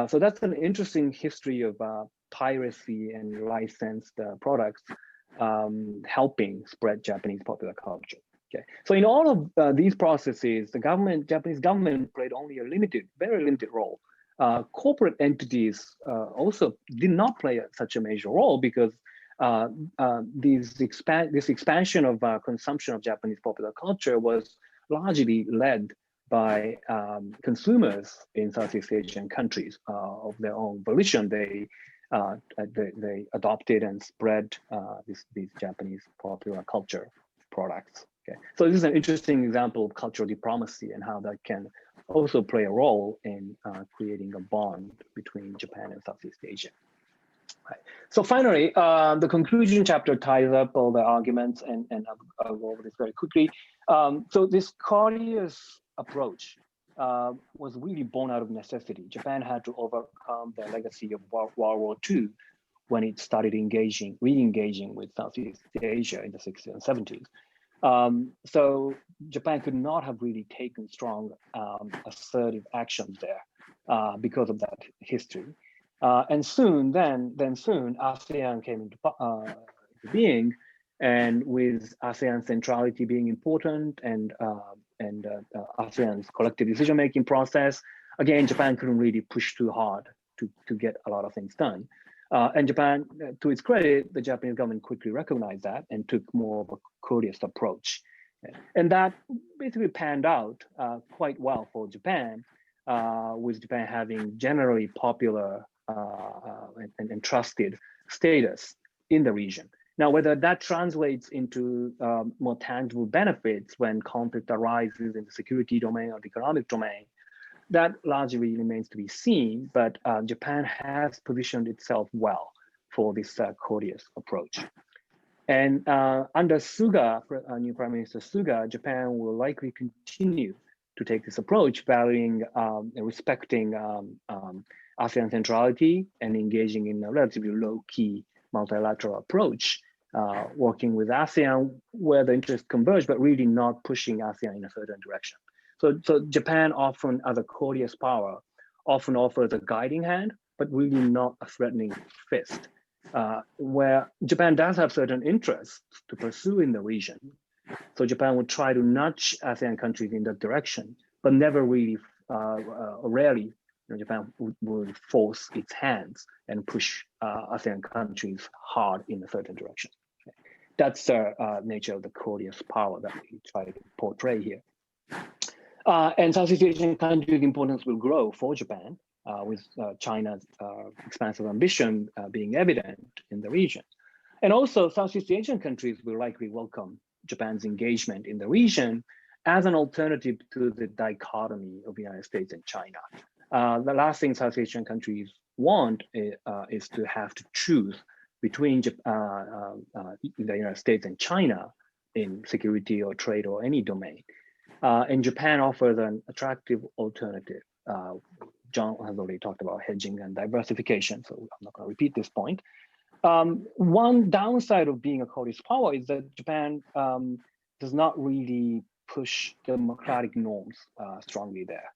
So that's an interesting history of piracy and licensed products helping spread Japanese popular culture. Okay, so in all of these processes, the Japanese government played only a very limited role. Corporate entities also did not play such a major role because this expansion of consumption of Japanese popular culture was largely led by consumers in Southeast Asian countries of their own volition. They adopted and spread these Japanese popular culture products. Okay, so this is an interesting example of cultural diplomacy and how that can also play a role in creating a bond between Japan and Southeast Asia. Right. So finally, the conclusion chapter ties up all the arguments, and I'll go over this very quickly. So this Courteous approach was really born out of necessity. Japan had to overcome the legacy of World War II when it started re-engaging with Southeast Asia in the 60s and 70s. So Japan could not have really taken strong assertive actions there because of that history. And soon ASEAN came into being, and with ASEAN centrality being important and ASEAN's collective decision-making process, again, Japan couldn't really push too hard to get a lot of things done. And Japan, to its credit, the Japanese government quickly recognized that and took more of a courteous approach. And that basically panned out quite well for Japan, with Japan having generally popular and trusted status in the region. Now, whether that translates into more tangible benefits when conflict arises in the security domain or the economic domain, that largely remains to be seen, but Japan has positioned itself well for this courteous approach. And under Suga, new Prime Minister Suga, Japan will likely continue to take this approach, valuing and respecting ASEAN centrality and engaging in a relatively low-key multilateral approach, working with ASEAN where the interests converge, but really not pushing ASEAN in a certain direction. So Japan often, as a courteous power, often offers a guiding hand, but really not a threatening fist, where Japan does have certain interests to pursue in the region. So Japan would try to nudge ASEAN countries in that direction, but never really, rarely, Japan would force its hands and push ASEAN countries hard in a certain direction. Okay. That's the nature of the courteous power that we try to portray here. And Southeast Asian countries' importance will grow for Japan, with China's expansive ambition being evident in the region. And also, Southeast Asian countries will likely welcome Japan's engagement in the region as an alternative to the dichotomy of the United States and China. The last thing Southeast Asian countries want is to have to choose between the United States and China in security or trade or any domain. And Japan offers an attractive alternative. John has already talked about hedging and diversification, so I'm not going to repeat this point. One downside of being a courteous power is that Japan does not really push democratic norms strongly there.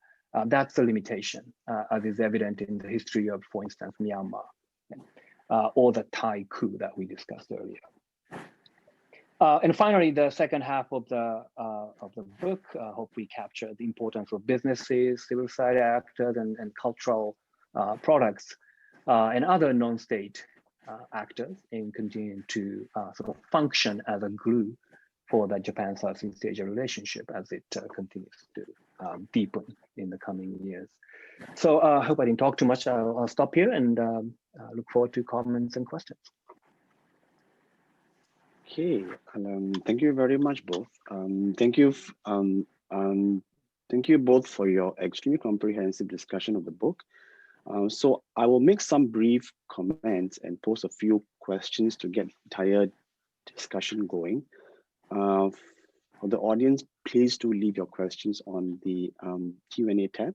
That's a limitation, as is evident in the history of, for instance, Myanmar, or the Thai coup that we discussed earlier. And finally, the second half of the book hopefully captured the importance of businesses, civil society actors, and cultural products and other non-state actors in continuing to sort of function as a glue for the Japan-Southeast Asia relationship as it continues to deepen in the coming years. So I hope I didn't talk too much. I'll stop here and look forward to comments and questions. Okay, thank you very much both. Thank you both for your extremely comprehensive discussion of the book. So I will make some brief comments and pose a few questions to get the entire discussion going. For the audience, please do leave your questions on the Q&A tab.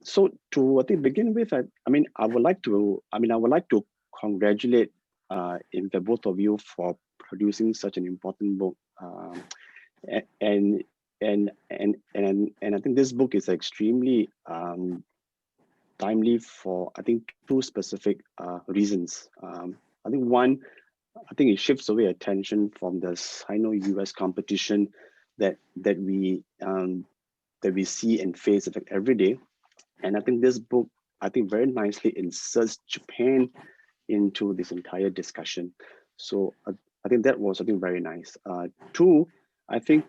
So to I think begin with, I would like to congratulate the both of you for producing such an important book, and I think this book is extremely timely for, I think, two specific reasons. I think one, I think it shifts away attention from the Sino-US competition that we see and face every day. And I think this book, I think, very nicely inserts Japan into this entire discussion. So I think that was, I think, very nice. Two, I think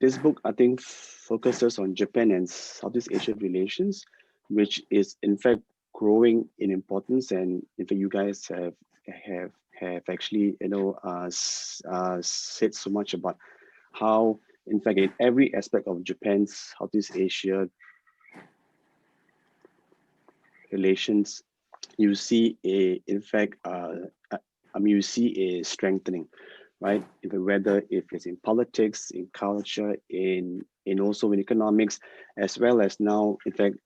this book, I think, focuses on Japan and Southeast Asia relations, which is in fact growing in importance. And in fact, you guys have actually, said so much about how, in fact, in every aspect of Japan's Southeast Asia relations, you see in fact, you see a strengthening, right? Whether if it's in politics, in culture, in also in economics, as well as now, in fact,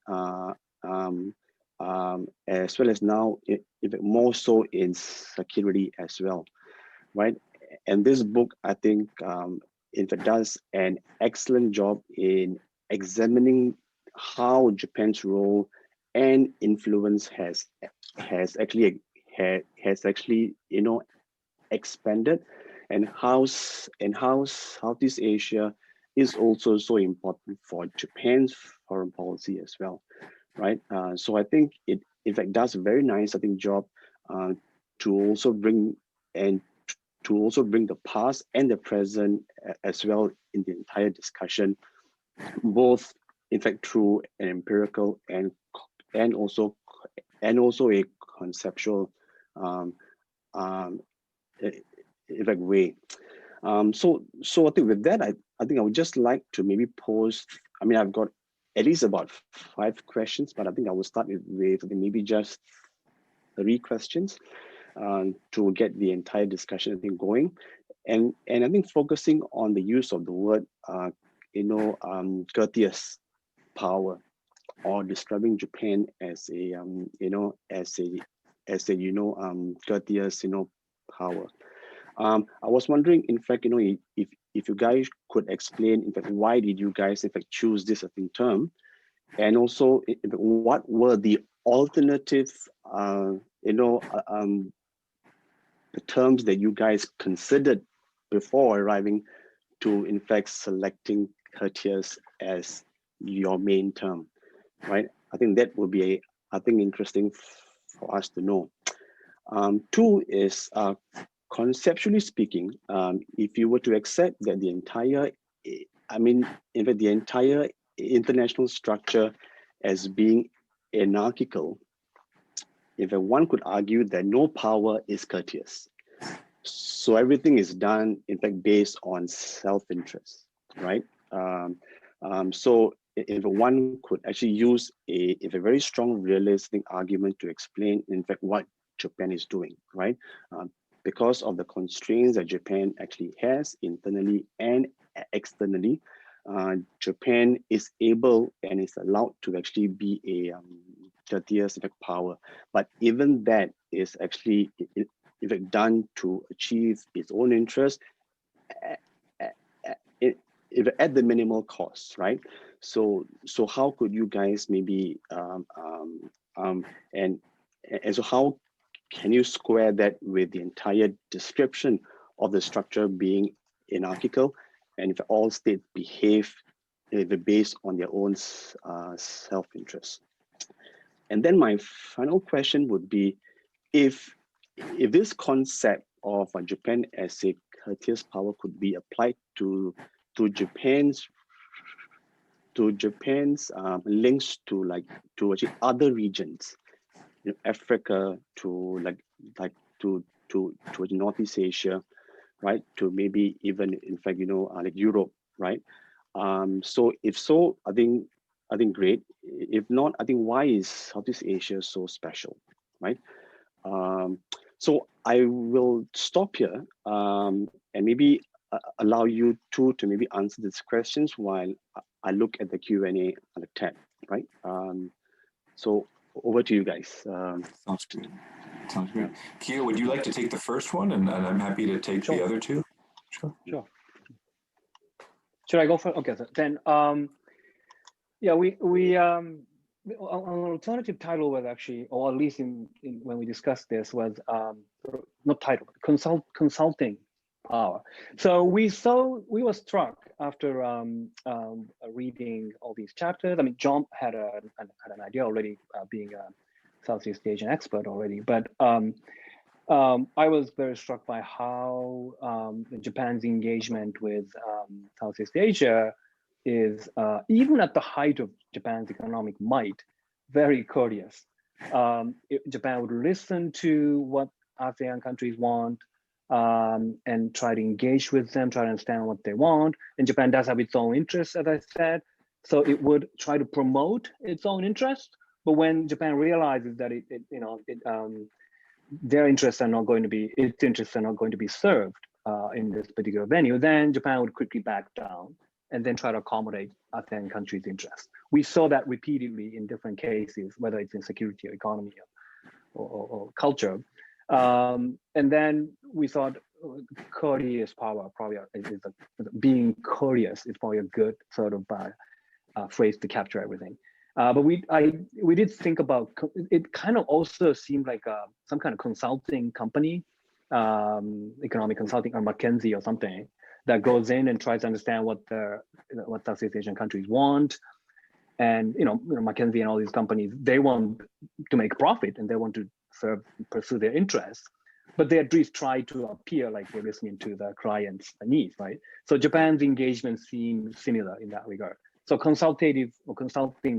as well as now, more so in security as well, right? And this book, I think, in fact, does an excellent job in examining how Japan's role and influence has actually expanded, and how Southeast Asia is also so important for Japan's foreign policy as well, right? So I think it in fact does a very nice, I think, job to also bring the past and the present as well in the entire discussion, both in fact through an empirical and also a conceptual in fact way. So I think with that, I think I would just like to maybe pose, I mean, I've got at least about 5 questions, but I think I will start with maybe just 3 questions to get the entire discussion, I think, going. And I think focusing on the use of the word, courteous power, or describing Japan as a, courteous, power. I was wondering, in fact, if you guys could explain, in fact, why did you guys, in fact, choose this, I think, term, and also what were the alternative, the terms that you guys considered before arriving to, in fact, selecting courteous as your main term, right? I think that would be, I think, interesting for us to know. 2 is, conceptually speaking, if you were to accept that the entire, in fact, the entire international structure as being anarchical, if one could argue that no power is courteous. So everything is done, in fact, based on self-interest, right? So if one could actually use a very strong realistic argument to explain, in fact, what Japan is doing, right? Because of the constraints that Japan actually has internally and externally, Japan is able and is allowed to actually be a courteous power. But even that is actually done to achieve its own interest at the minimal cost, right? So how could you guys maybe and so how can you square that with the entire description of the structure being anarchical, and if all states behave based on their own self-interest? And then my final question would be, if this concept of Japan as a courteous power could be applied to Japan's links to actually other regions, Africa, to to Northeast Asia, right? To maybe even, in fact, like Europe, right? So if so, I think great. If not, I think why is Southeast Asia so special, right? So I will stop here and maybe allow you two to maybe answer these questions while I look at the Q&A on the tab, right? So over to you guys. Sounds good. Sounds good. Kia, would you like to take the first one, and I'm happy to take the other two? Sure. Should I go for? Okay, so then yeah, we an alternative title was actually, or at least when we discussed this, was not title, consulting power. So we were struck after reading all these chapters. I mean, John had an idea already, being a Southeast Asian expert already, but I was very struck by how Japan's engagement with Southeast Asia is, even at the height of Japan's economic might, very courteous. Japan would listen to what ASEAN countries want, and try to engage with them, try to understand what they want. And Japan does have its own interests, as I said, so it would try to promote its own interest. But when Japan realizes that their interests are not going to be, its interests are not going to be served in this particular venue, then Japan would quickly back down and then try to accommodate ASEAN countries' interests. We saw that repeatedly in different cases, whether it's in security or economy or culture. And then we thought courteous power probably being courteous is probably a good sort of phrase to capture everything. But we did think about it. Kind of also seemed like some kind of consulting company, economic consulting, or McKinsey or something, that goes in and tries to understand what Southeast Asian countries want. And McKinsey and all these companies, they want to make profit and they want to pursue their interests, but they at least try to appear like they're listening to the client's needs, right? So Japan's engagement seemed similar in that regard. So consulting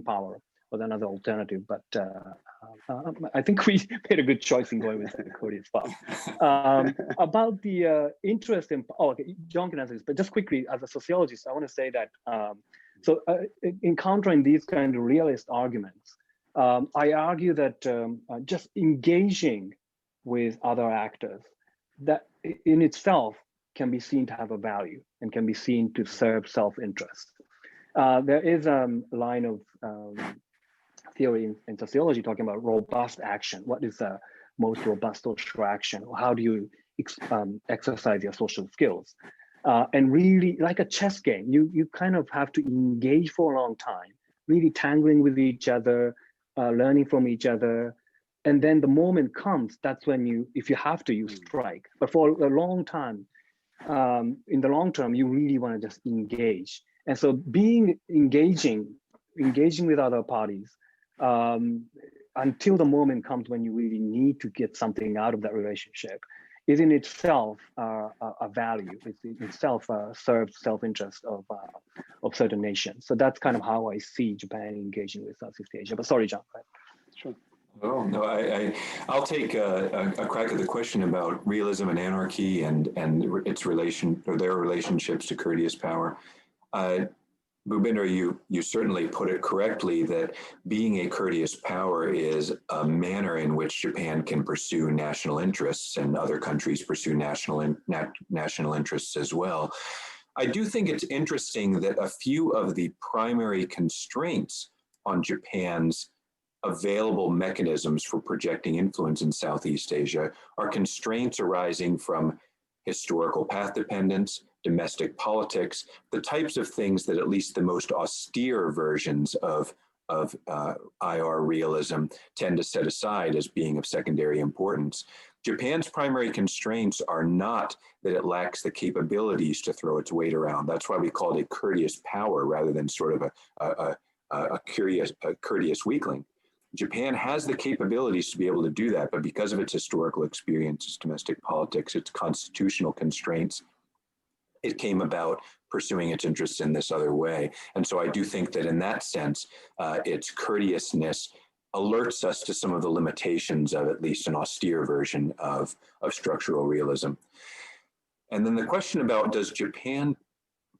power was another alternative, but I think we made a good choice in going with the courteous power. About the interest in, okay, John can answer this, but just quickly, as a sociologist, I want to say that, encountering these kind of realist arguments, I argue that just engaging with other actors, that in itself can be seen to have a value and can be seen to serve self-interest. There is a line of theory in sociology talking about robust action. What is the most robust social action? How do you exercise your social skills? And really, like a chess game, you kind of have to engage for a long time, really tangling with each other, learning from each other. And then the moment comes, that's when if you have to, you strike. But for a long time, in the long term, you really want to just engage. And so engaging with other parties, until the moment comes when you really need to get something out of that relationship, is in itself a value. It in itself serves self-interest of certain nations. So that's kind of how I see Japan engaging with Southeast Asia. But sorry, John. Right? Sure. Oh, no, I'll take a crack at the question about realism and anarchy and its relation, or their relationships to courteous power. Bhupinder, you certainly put it correctly that being a courteous power is a manner in which Japan can pursue national interests, and other countries pursue national interests as well. I do think it's interesting that a few of the primary constraints on Japan's available mechanisms for projecting influence in Southeast Asia are constraints arising from historical path dependence, domestic politics, the types of things that at least the most austere versions of IR realism tend to set aside as being of secondary importance. Japan's primary constraints are not that it lacks the capabilities to throw its weight around. That's why we call it a courteous power rather than sort of a courteous weakling. Japan has the capabilities to be able to do that, but because of its historical experience, its domestic politics, its constitutional constraints, it came about pursuing its interests in this other way. And so I do think that in that sense, its courteousness alerts us to some of the limitations of at least an austere version of structural realism. And then the question about, does Japan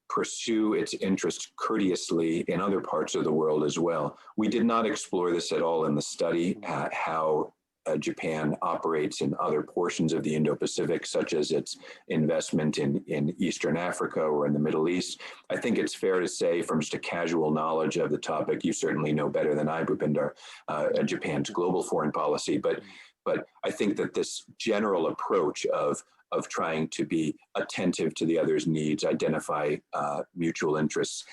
pursue its interests courteously in other parts of the world as well? We did not explore this at all in the study, how Japan operates in other portions of the Indo-Pacific, such as its investment in Eastern Africa or in the Middle East. I think it's fair to say, from just a casual knowledge of the topic, you certainly know better than I, Bhupinder, Japan's global foreign policy, but I think that this general approach of trying to be attentive to the other's needs, identify mutual interests,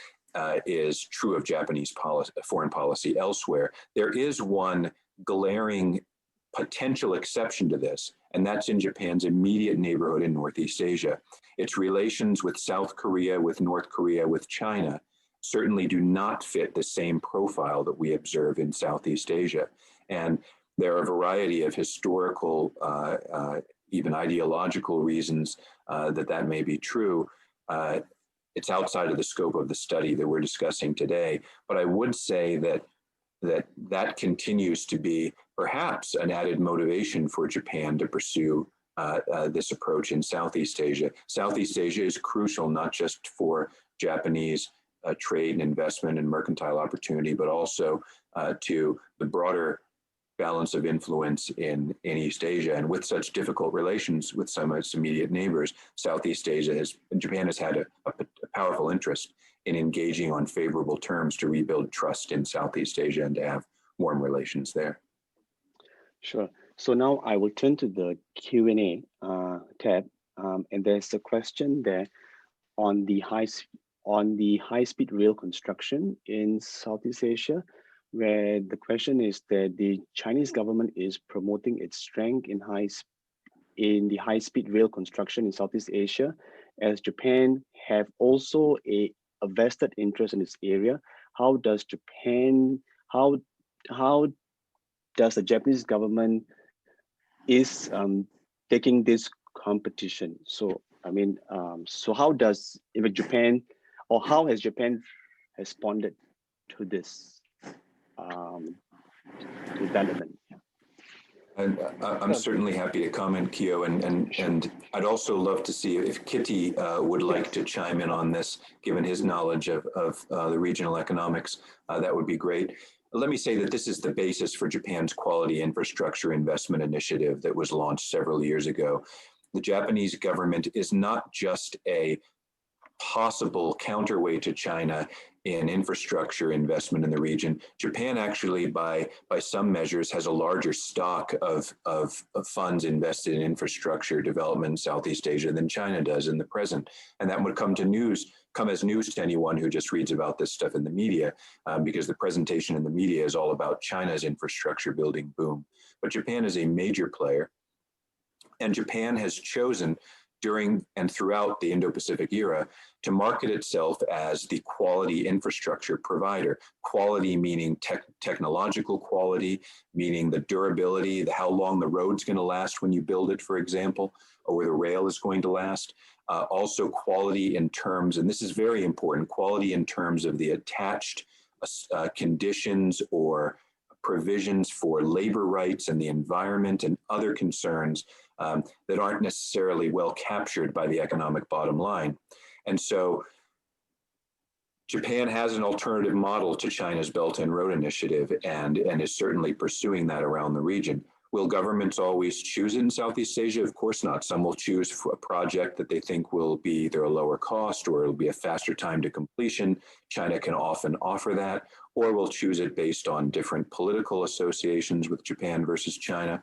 is true of Japanese foreign policy elsewhere. There is one glaring potential exception to this, and that's in Japan's immediate neighborhood in Northeast Asia. Its relations with South Korea, with North Korea, with China certainly do not fit the same profile that we observe in Southeast Asia. And there are a variety of historical, even ideological reasons that may be true. It's outside of the scope of the study that we're discussing today, but I would say that continues to be perhaps an added motivation for Japan to pursue this approach in Southeast Asia. Southeast Asia is crucial not just for Japanese trade and investment and mercantile opportunity, but also to the broader balance of influence in East Asia. And with such difficult relations with some of its immediate neighbors, Southeast Asia Japan has had a powerful interest in engaging on favorable terms to rebuild trust in Southeast Asia and to have warm relations there. Sure. So now I will turn to the Q&A tab, and there's a question there on the high-speed rail construction in Southeast Asia, where the question is that the Chinese government is promoting its strength in the high-speed rail construction in Southeast Asia, as Japan have also a vested interest in this area. How does the Japanese government is taking this competition? So I mean, so how has Japan responded to this development? And I'm certainly happy to comment, Kyo, and I'd also love to see if Kitty would like to chime in on this, given his knowledge of the regional economics. That would be great. Let me say that this is the basis for Japan's Quality Infrastructure Investment Initiative that was launched several years ago. The Japanese government is not just a possible counterweight to China in infrastructure investment in the region. Japan actually, by some measures, has a larger stock of funds invested in infrastructure development in Southeast Asia than China does in the present. And that would come as news to anyone who just reads about this stuff in the media, because the presentation in the media is all about China's infrastructure building boom. But Japan is a major player, and Japan has chosen during and throughout the Indo-Pacific era to market itself as the quality infrastructure provider. Quality meaning technological quality, meaning the durability, how long the road's going to last when you build it, for example, or where the rail is going to last. Also quality in terms, and this is very important, quality in terms of the attached conditions or provisions for labor rights and the environment and other concerns that aren't necessarily well captured by the economic bottom line. And so Japan has an alternative model to China's Belt and Road Initiative and is certainly pursuing that around the region. Will governments always choose it in Southeast Asia? Of course not. Some will choose for a project that they think will be either a lower cost or it'll be a faster time to completion. China can often offer that, or will choose it based on different political associations with Japan versus China.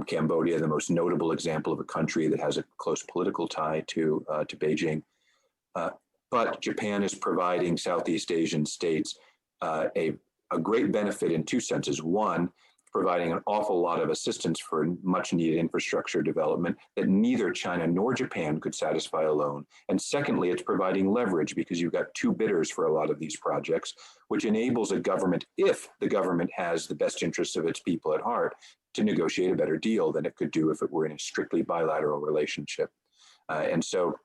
Cambodia, the most notable example of a country that has a close political tie to Beijing. But Japan is providing Southeast Asian states a great benefit in two senses. One, providing an awful lot of assistance for much needed infrastructure development that neither China nor Japan could satisfy alone. And secondly, it's providing leverage because you've got two bidders for a lot of these projects, which enables a government, if the government has the best interests of its people at heart, to negotiate a better deal than it could do if it were in a strictly bilateral relationship. And so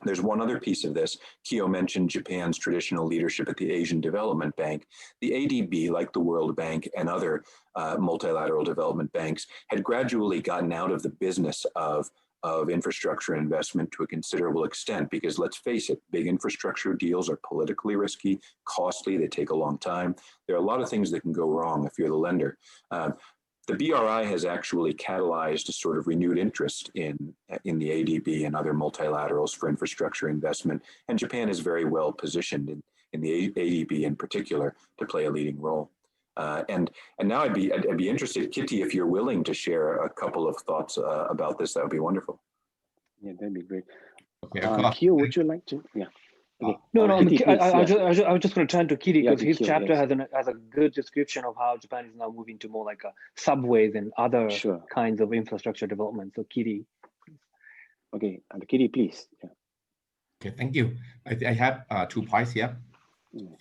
there's one other piece of this. Kyo mentioned Japan's traditional leadership at the Asian Development Bank. The ADB, like the World Bank and other multilateral development banks, had gradually gotten out of the business of infrastructure investment to a considerable extent, because let's face it, big infrastructure deals are politically risky, costly, they take a long time. There are a lot of things that can go wrong if you're the lender. The BRI has actually catalyzed a sort of renewed interest in the ADB and other multilaterals for infrastructure investment, and Japan is very well positioned in the ADB in particular to play a leading role. And now I'd be interested, Kitty, if you're willing to share a couple of thoughts about this, that would be wonderful. Yeah, that'd be great. Okay, Kyo, would you like to? Yeah. Okay. No, no, Kitty, please. I was just going to turn to Kitty because his Kitty, chapter yes. has a good description of how Japan is now moving to more like a subways and other Sure. kinds of infrastructure development. So Kitty. Okay, Kitty, please. Yeah. Okay, thank you. I have 2 points here.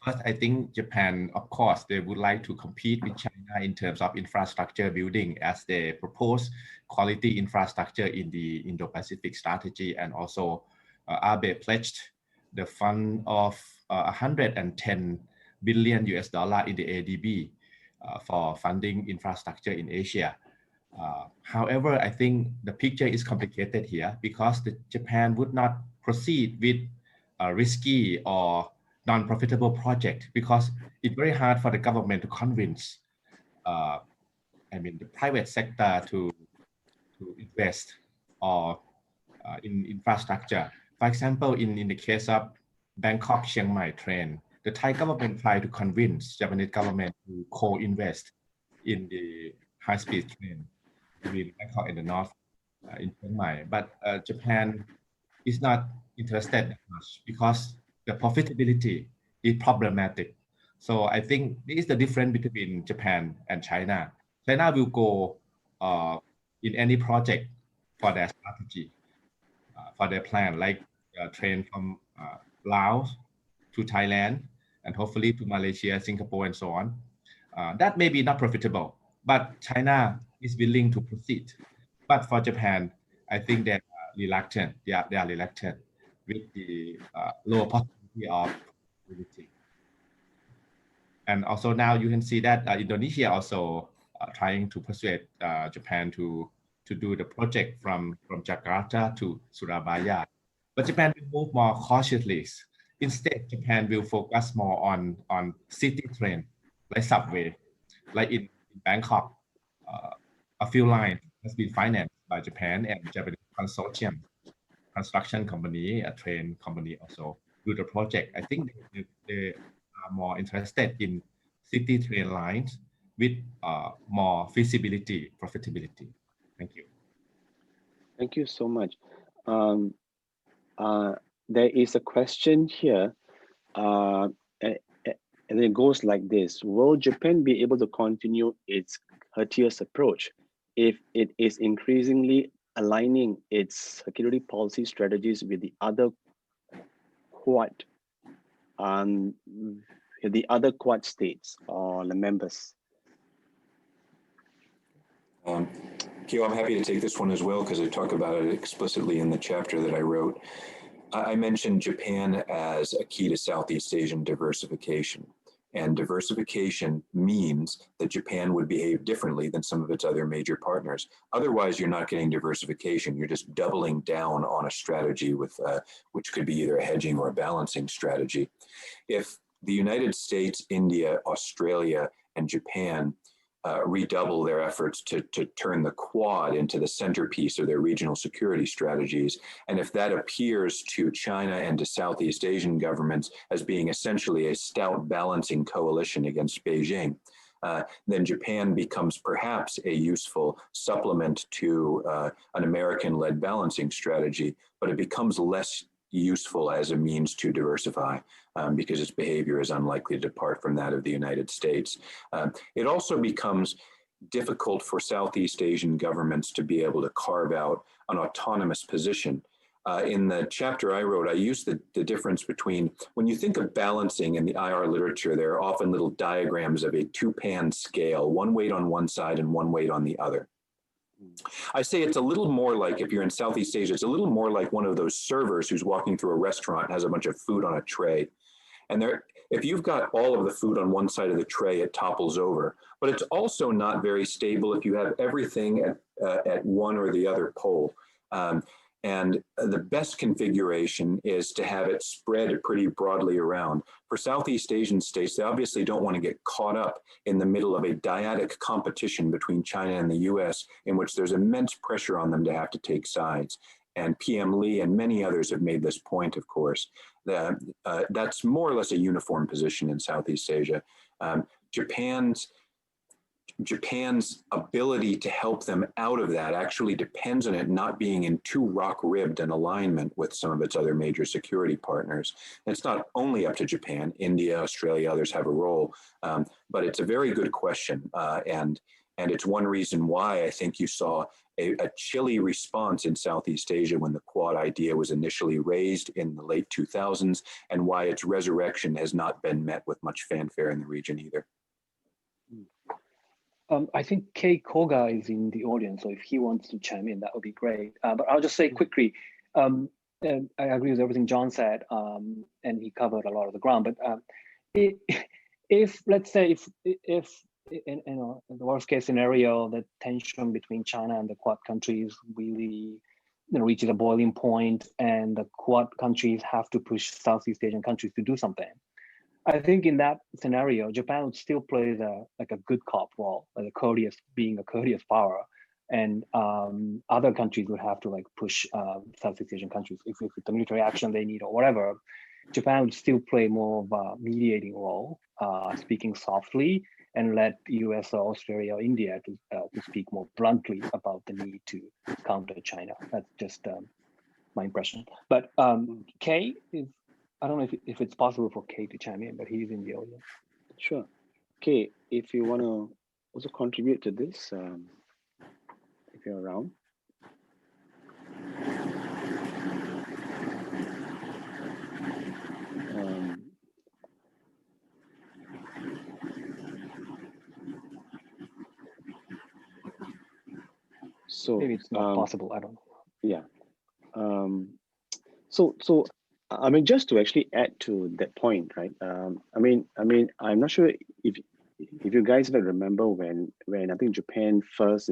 First, I think Japan, of course, they would like to compete with China in terms of infrastructure building as they propose quality infrastructure in the Indo-Pacific strategy, and also Abe pledged the fund of 110 billion US dollar in the ADB for funding infrastructure in Asia. However, I think the picture is complicated here because Japan would not proceed with a risky or non-profitable project because it's very hard for the government to convince, the private sector to invest or in infrastructure. For example, in the case of Bangkok Chiang Mai train, the Thai government tried to convince Japanese government to co-invest in the high-speed train between Bangkok and the north in Chiang Mai. But Japan is not interested that much because the profitability is problematic. So I think this is the difference between Japan and China. China will go in any project for their strategy, for their plan, like train from Laos to Thailand and hopefully to Malaysia, Singapore, and so on. That may be not profitable, but China is willing to proceed. But for Japan, I think they are reluctant. They are reluctant with the low possibility of profitability. And also now you can see that Indonesia also trying to persuade Japan to do the project from Jakarta to Surabaya. But Japan will move more cautiously. Instead, Japan will focus more on city train, like subway, like in Bangkok. A few lines has been financed by Japan and Japanese consortium, construction company, a train company also do the project. I think they are more interested in city train lines with more feasibility, profitability. Thank you. Thank you so much. There is a question here, and it goes like this. Will Japan be able to continue its courteous approach if it is increasingly aligning its security policy strategies with the other Quad states or the members? Kyo, I'm happy to take this one as well because I talk about it explicitly in the chapter that I wrote. I mentioned Japan as a key to Southeast Asian diversification. And diversification means that Japan would behave differently than some of its other major partners. Otherwise, you're not getting diversification. You're just doubling down on a strategy with which could be either a hedging or a balancing strategy. If the United States, India, Australia, and Japan redouble their efforts to turn the Quad into the centerpiece of their regional security strategies. And if that appears to China and to Southeast Asian governments as being essentially a stout balancing coalition against Beijing, then Japan becomes perhaps a useful supplement to an American-led balancing strategy, but it becomes less useful as a means to diversify because its behavior is unlikely to depart from that of the United States. It also becomes difficult for Southeast Asian governments to be able to carve out an autonomous position. In the chapter I wrote, I used the difference between, when you think of balancing in the IR literature, there are often little diagrams of a two-pan scale, one weight on one side and one weight on the other. I say it's a little more like, if you're in Southeast Asia, it's a little more like one of those servers who's walking through a restaurant and has a bunch of food on a tray. And if you've got all of the food on one side of the tray, it topples over. But it's also not very stable if you have everything at one or the other pole. And the best configuration is to have it spread pretty broadly around. For Southeast Asian states, they obviously don't want to get caught up in the middle of a dyadic competition between China and the US, in which there's immense pressure on them to have to take sides. And PM Lee and many others have made this point, of course, that that's more or less a uniform position in Southeast Asia. Japan's Japan's ability to help them out of that actually depends on it not being in too rock-ribbed an alignment with some of its other major security partners. And it's not only up to Japan, India, Australia, others have a role, but it's a very good question. And it's one reason why I think you saw a chilly response in Southeast Asia when the Quad idea was initially raised in the late 2000s, and why its resurrection has not been met with much fanfare in the region either. I think Kei Koga is in the audience, so if he wants to chime in, that would be great. But I'll just say quickly, and I agree with everything John said, and he covered a lot of the ground. But if let's say if in the worst case scenario, the tension between China and the Quad countries really reaches a boiling point, and the Quad countries have to push Southeast Asian countries to do something, I think in that scenario, Japan would still play a good cop role, like a courteous, being a courteous power, and other countries would have to push Southeast Asian countries if it's the military action they need or whatever. Japan would still play more of a mediating role, speaking softly, and let US or Australia or India to speak more bluntly about the need to counter China. That's just my impression. But Kei is. I don't know if it's possible for Kei to chime in, but he's in the audience. Sure. Kei, if you want to also contribute to this, if you're around. So maybe it's not possible. I don't know. Yeah. So I mean, just to actually add to that point, right? I mean, I'm not sure if you guys will remember when I think Japan first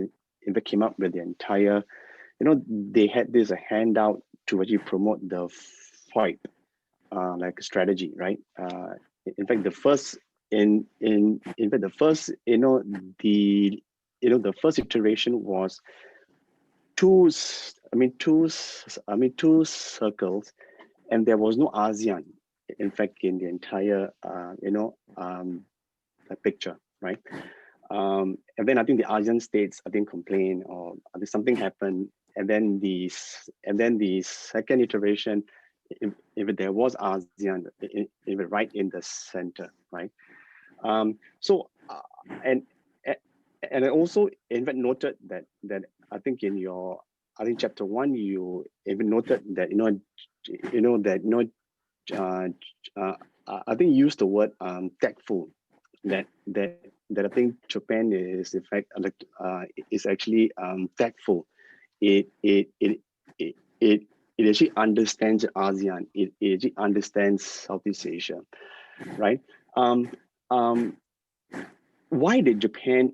came up with the entire, they had this a handout to actually promote the FOIP strategy, right? In fact, the first the first iteration was two circles, and there was no ASEAN, in fact, in the entire, picture, right? And then I think the ASEAN states, complained, or I think something happened, and then the second iteration, if there was ASEAN, right in the center, right? And I also in fact noted that I think in your chapter 1 you even noted that I think you used the word tactful, that I think Japan is in fact is actually tactful. It actually understands ASEAN. It actually understands Southeast Asia, right? Why did Japan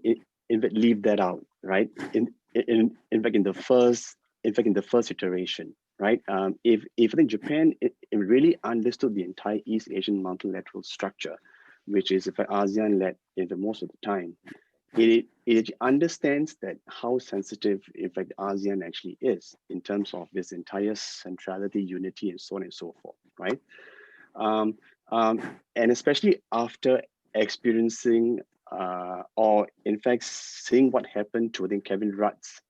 in fact leave that out, right? In fact, in the first iteration, right? If I think Japan it really understood the entire East Asian multilateral structure, which is in fact ASEAN led in the most of the time, it understands that how sensitive in fact ASEAN actually is in terms of this entire centrality, unity, and so on and so forth, right? And especially after experiencing or in fact seeing what happened to Kevin Rudd's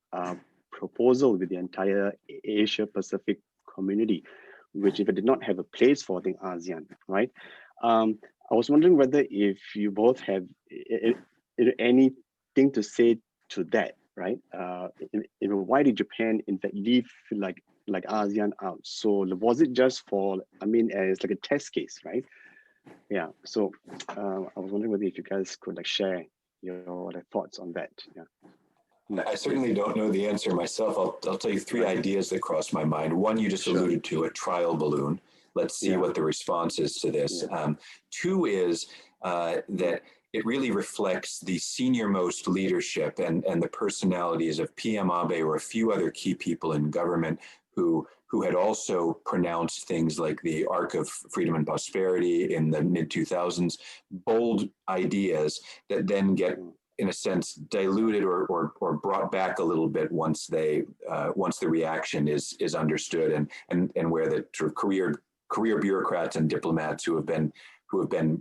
proposal with the entire Asia Pacific community, which if it did not have a place for the ASEAN, right? I was wondering whether if you both have anything to say to that, right? Why did Japan in fact leave like ASEAN out? So was it just for, as like a test case, right? Yeah. So I was wondering whether if you guys could share your thoughts on that. Yeah. I certainly don't know the answer myself. I'll tell you 3 ideas that crossed my mind. One, you just alluded to, a trial balloon. Let's see what the response is to this. 2 is that it really reflects the senior-most leadership and the personalities of PM Abe or a few other key people in government who had also pronounced things like the Arc of Freedom and Prosperity in the mid-2000s, bold ideas that then get, in a sense, diluted or brought back a little bit once the reaction is understood, and where the sort of career bureaucrats and diplomats who have been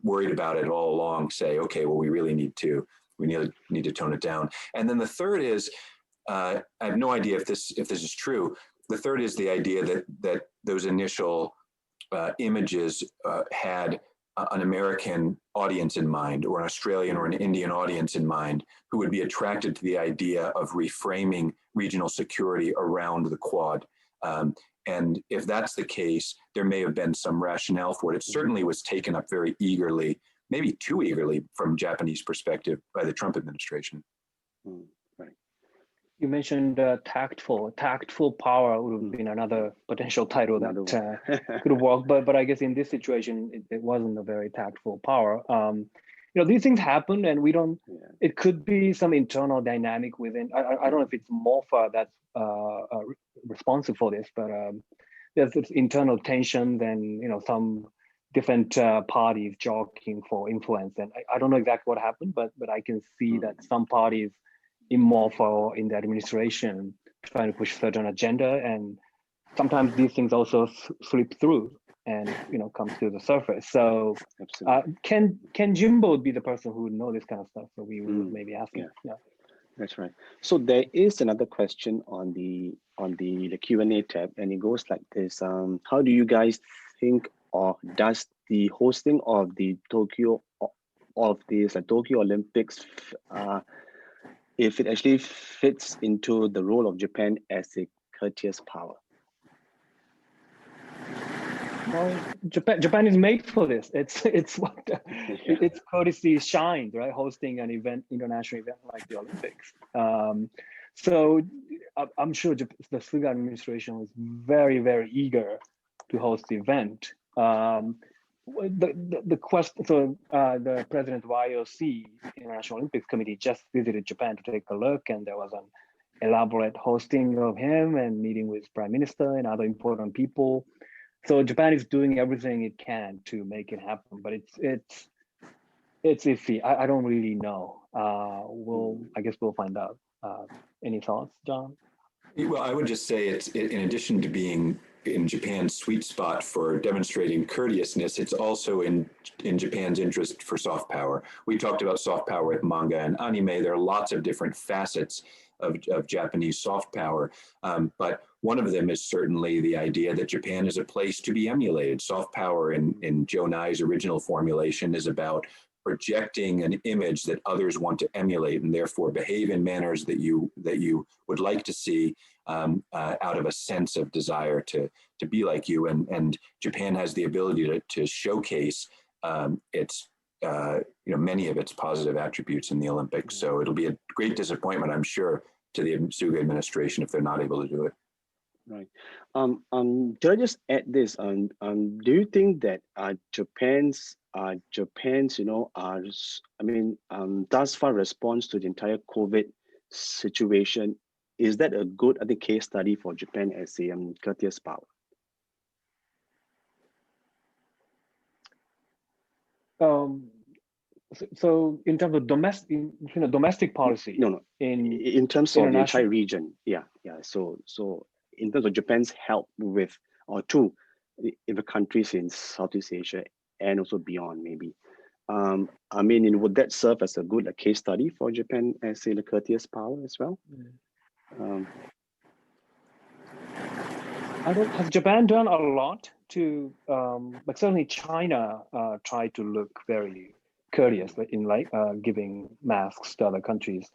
worried about it all along say, okay, well, we really need to we need to tone it down. And then the third is, I have no idea if this is true. The third is the idea that those initial images had an American audience in mind, or an Australian or an Indian audience in mind, who would be attracted to the idea of reframing regional security around the Quad. And if that's the case, there may have been some rationale for it. It certainly was taken up very eagerly, maybe too eagerly from Japanese perspective, by the Trump administration. Right. You mentioned tactful power would have been another potential title that could have worked, but I guess in this situation, it wasn't a very tactful power. These things happen, and we don't. Yeah. It could be some internal dynamic within. I don't know if it's MOFA that's responsive for this, but there's this internal tension, and some different parties jockeying for influence, and I don't know exactly what happened, but I can see that some parties in MOFA in the administration trying to push certain agenda, and sometimes these things also slip through and come to the surface. So can Jimbo be the person who would know this kind of stuff? So we would maybe ask him. Yeah, that's right. So there is another question on the Q&A tab, and it goes like this: how do you guys think, or does the hosting of the Tokyo Olympics, if it actually fits into the role of Japan as a courteous power? Well, Japan is made for this. It's what its courtesy shines, right? Hosting an international event like the Olympics. So I'm sure the Suga administration was very, very eager to host the event. The president of IOC, International Olympics Committee, just visited Japan to take a look, and there was an elaborate hosting of him and meeting with Prime Minister and other important people. So Japan is doing everything it can to make it happen, but it's iffy. I don't really know. I guess we'll find out. Any thoughts, John? Well, I would just say it's, in addition to being in Japan's sweet spot for demonstrating courteousness, it's also in Japan's interest for soft power. We talked about soft power with manga and anime. There are lots of different facets of Japanese soft power, but one of them is certainly the idea that Japan is a place to be emulated. Soft power in Joe Nye's original formulation is about projecting an image that others want to emulate, and therefore behave in manners that you would like to see out of a sense of desire to be like you. And Japan has the ability to showcase its many of its positive attributes in the Olympics. So it'll be a great disappointment, I'm sure, to the Suga administration if they're not able to do it. Right. Can I just add this? Do you think that Japan's thus far response to the entire COVID situation, is that a good, case study for Japan as a courteous power? So in terms of domestic policy, in terms of the entire region, So in terms of Japan's help with to the countries in Southeast Asia and also beyond, maybe. Would that serve as a good case study for Japan as a courteous power as well? Has Japan done a lot to, but certainly China tried to look very courteous in giving masks to other countries.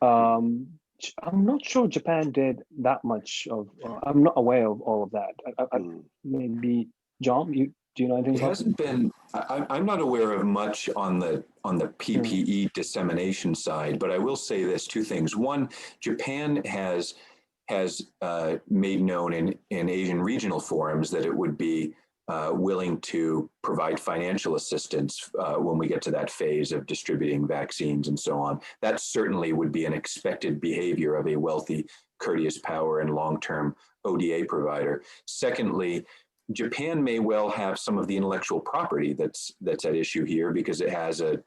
I'm not sure Japan did that much of. I'm not aware of all of that. Maybe John, do you know anything? It hasn't been. I'm not aware of much on the PPE dissemination side, but I will say this: two things. One, Japan has made known in Asian regional forums that it would be willing to provide financial assistance when we get to that phase of distributing vaccines and so on. That certainly would be an expected behavior of a wealthy, courteous power and long-term ODA provider. Secondly, Japan may well have some of the intellectual property that's at issue here because it has a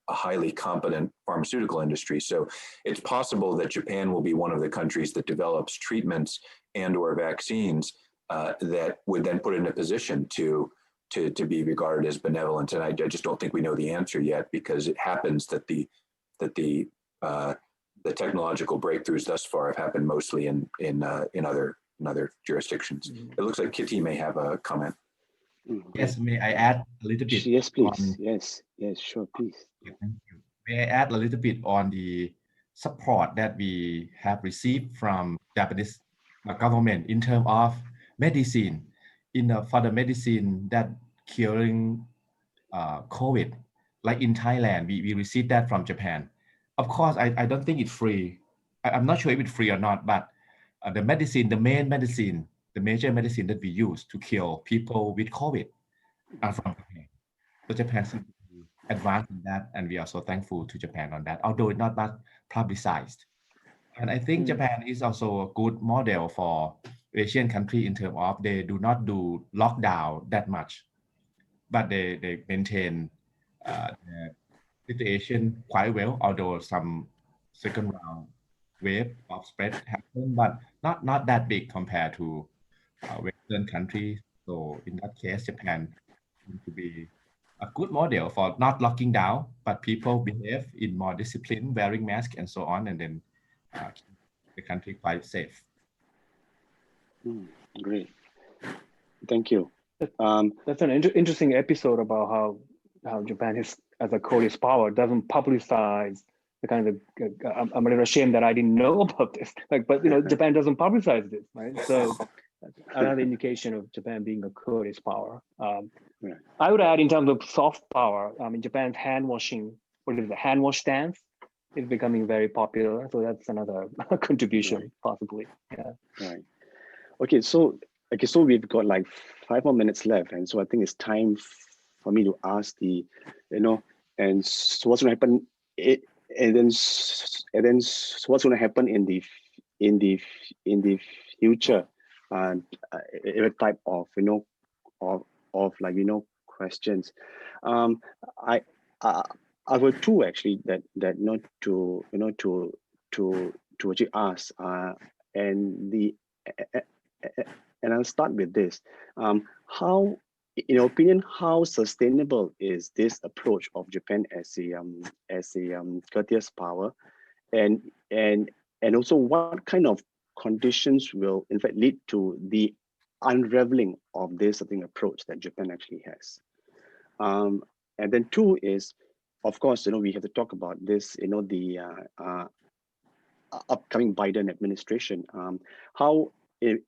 highly competent pharmaceutical industry. So it's possible that Japan will be one of the countries that develops treatments and or vaccines that would then put it in a position to be regarded as benevolent. And I just don't think we know the answer yet, because it happens that the that the technological breakthroughs thus far have happened mostly in other jurisdictions. It looks like Kitty may have a comment. Yes, may I add a little bit? Yes, please. On, yes, sure, please. thank you. May I add a little bit on the support that we have received from Japanese government in terms of medicine, for the medicine that curing COVID, like in Thailand, we received that from Japan. Of course, I don't think it's free. I'm not sure if it's free or not, but the medicine, the major medicine that we use to cure people with COVID are from Japan. So Japan seems to be advanced in that, and we are so thankful to Japan on that, although it's not that publicized. And I think Japan is also a good model for Asian country in terms of they do not do lockdown that much, but they maintain the situation quite well, although some second round wave of spread happened, but not that big compared to Western countries. So in that case, Japan seems to be a good model for not locking down, but people behave in more discipline, wearing masks and so on, and then keep the country quite safe. Great. Thank you. That's an interesting episode about how Japan is, as a Courteous power, doesn't publicize the kind of. I'm a little ashamed that I didn't know about this. But Japan doesn't publicize this, right? So another indication of Japan being a Courteous power. Right. I would add, in terms of soft power, Japan's hand washing, hand wash stance, is becoming very popular. So that's another contribution, possibly. Yeah. Right. Okay, so we've got like 5 more minutes left, and so I think it's time for me to ask and so what's going to happen, so what's going to happen in the future, type of questions. I got two actually that not to actually ask, and I'll start with this. How, in your opinion, how sustainable is this approach of Japan as a courteous power, and also what kind of conditions will in fact lead to the unraveling of this approach that Japan actually has? And then two is, of course, we have to talk about this, the upcoming Biden administration. How do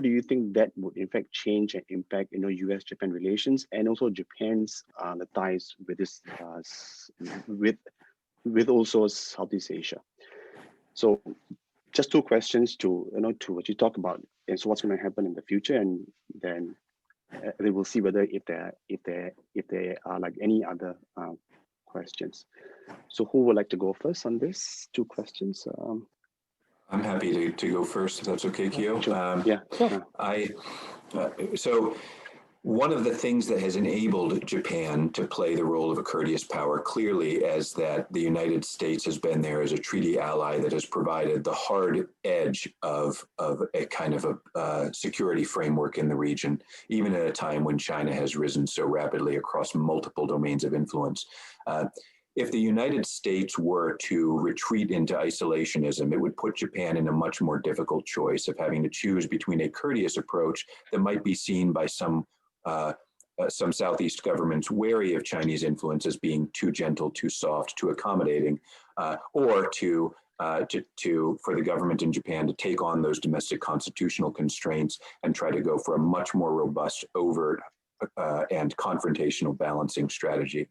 you think that would in fact change and impact U.S.-Japan relations, and also Japan's the ties with this with also Southeast Asia? So just two questions to actually talk about, and so what's going to happen in the future, and then we will see whether if there are like any other questions. So who would like to go first on this two questions? I'm happy to go first, if that's okay, Kyo. Sure. Yeah. So one of the things that has enabled Japan to play the role of a courteous power clearly is that the United States has been there as a treaty ally that has provided the hard edge of a kind of a security framework in the region, even at a time when China has risen so rapidly across multiple domains of influence. If the United States were to retreat into isolationism, it would put Japan in a much more difficult choice of having to choose between a courteous approach that might be seen by some Southeast governments wary of Chinese influence as being too gentle, too soft, too accommodating, or for the government in Japan to take on those domestic constitutional constraints and try to go for a much more robust, overt, and confrontational balancing strategy.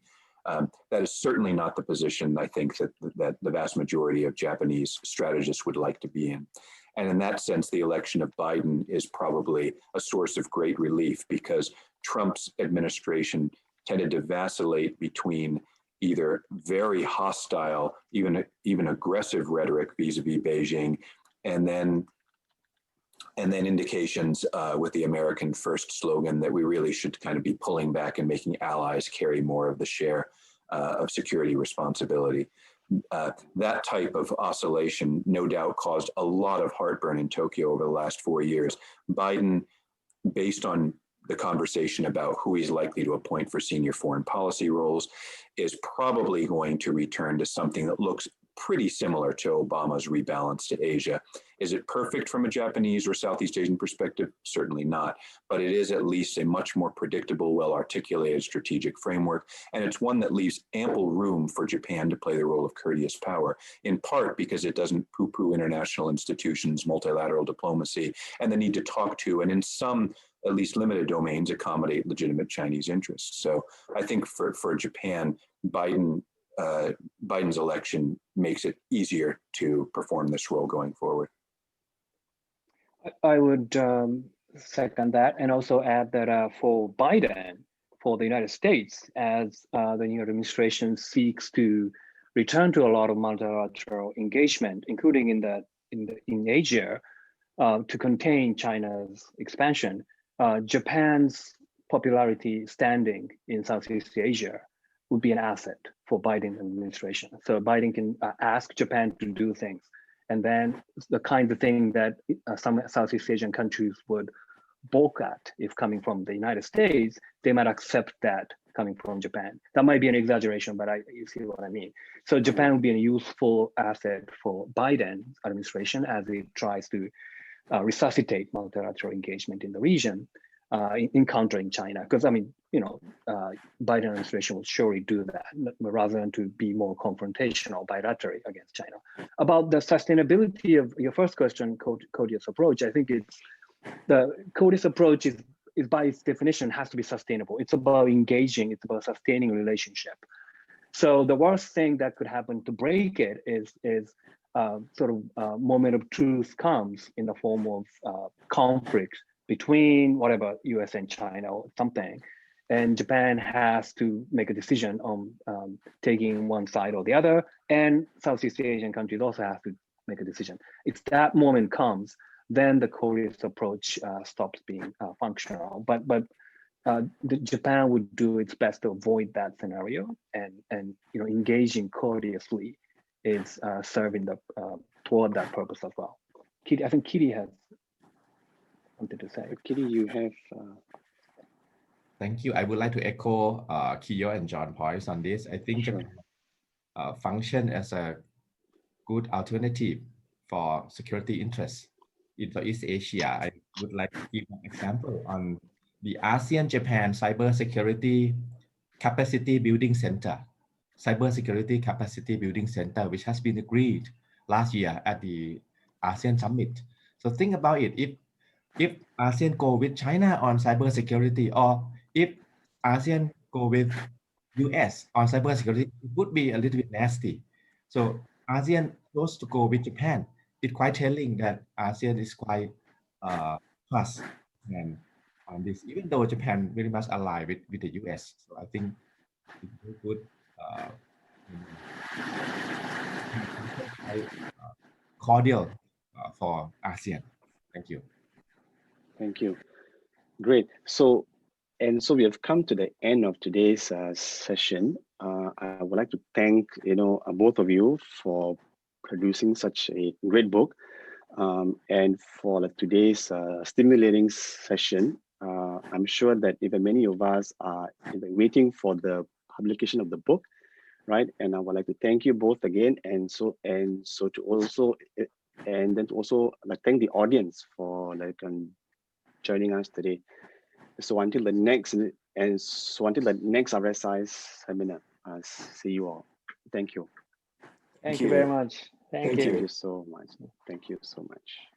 That is certainly not the position I think that the vast majority of Japanese strategists would like to be in. And in that sense, the election of Biden is probably a source of great relief, because Trump's administration tended to vacillate between either very hostile, even aggressive rhetoric vis-a-vis Beijing, and then indications with the American First slogan that we really should kind of be pulling back and making allies carry more of the share of security responsibility. That type of oscillation no doubt caused a lot of heartburn in Tokyo over the last 4 years. Biden, based on the conversation about who he's likely to appoint for senior foreign policy roles is probably going to return to something that looks pretty similar to Obama's rebalance to Asia. Is it perfect from a Japanese or Southeast Asian perspective? Certainly not, but it is at least a much more predictable, well-articulated strategic framework, and it's one that leaves ample room for Japan to play the role of courteous power, in part because it doesn't poo-poo international institutions, multilateral diplomacy, and the need to talk to, and in some at least limited domains, accommodate legitimate Chinese interests. So I think for Japan, Biden's election makes it easier to perform this role going forward. I would second that, and also add that for Biden, for the United States, as the new administration seeks to return to a lot of multilateral engagement, including in Asia, to contain China's expansion, Japan's popularity standing in Southeast Asia would be an asset for Biden administration. So Biden can ask Japan to do things, and then the kind of thing that some Southeast Asian countries would balk at if coming from the United States, they might accept that coming from Japan. That might be an exaggeration, but you see what I mean. So Japan would be a useful asset for Biden administration as it tries to resuscitate multilateral engagement in the region, in countering China. Because I mean, Biden administration will surely do that rather than to be more confrontational bilaterally against China. About the sustainability of your first question, Courteous approach, I think the Courteous approach is by its definition has to be sustainable. It's about engaging, it's about sustaining relationship. So the worst thing that could happen to break it is sort of moment of truth comes in the form of conflict between whatever US and China or something, and Japan has to make a decision on taking one side or the other, and Southeast Asian countries also have to make a decision. If that moment comes, then the Courteous approach stops being functional. But Japan would do its best to avoid that scenario, and engaging courteously is serving toward that purpose as well. Kitty, I think Kitty has something to say. Kitty, you have. Thank you. I would like to echo Kiyo and John points on this. I think Sure. Japan function as a good alternative for security interests in Southeast Asia. I would like to give an example on the ASEAN-Japan Cybersecurity Capacity Building Center, Cybersecurity Capacity Building Center, which has been agreed last year at the ASEAN Summit. So think about it. If ASEAN go with China on cybersecurity, or if ASEAN go with US on cybersecurity, it would be a little bit nasty. So ASEAN chose to go with Japan. It's quite telling that ASEAN is quite plus and on this, even though Japan very much aligned with the US. So I think it's very good. Cordial for ASEAN. Thank you. Thank you. Great. So we have come to the end of today's session. I would like to thank both of you for producing such a great book, and for today's stimulating session. I'm sure that even many of us are waiting for the publication of the book, right? And I would like to thank you both again, and to also thank the audience for joining us today. So until the next RSIS seminar, see you all. Thank you. Thank you very much. Thank you. Thank you so much. Thank you so much.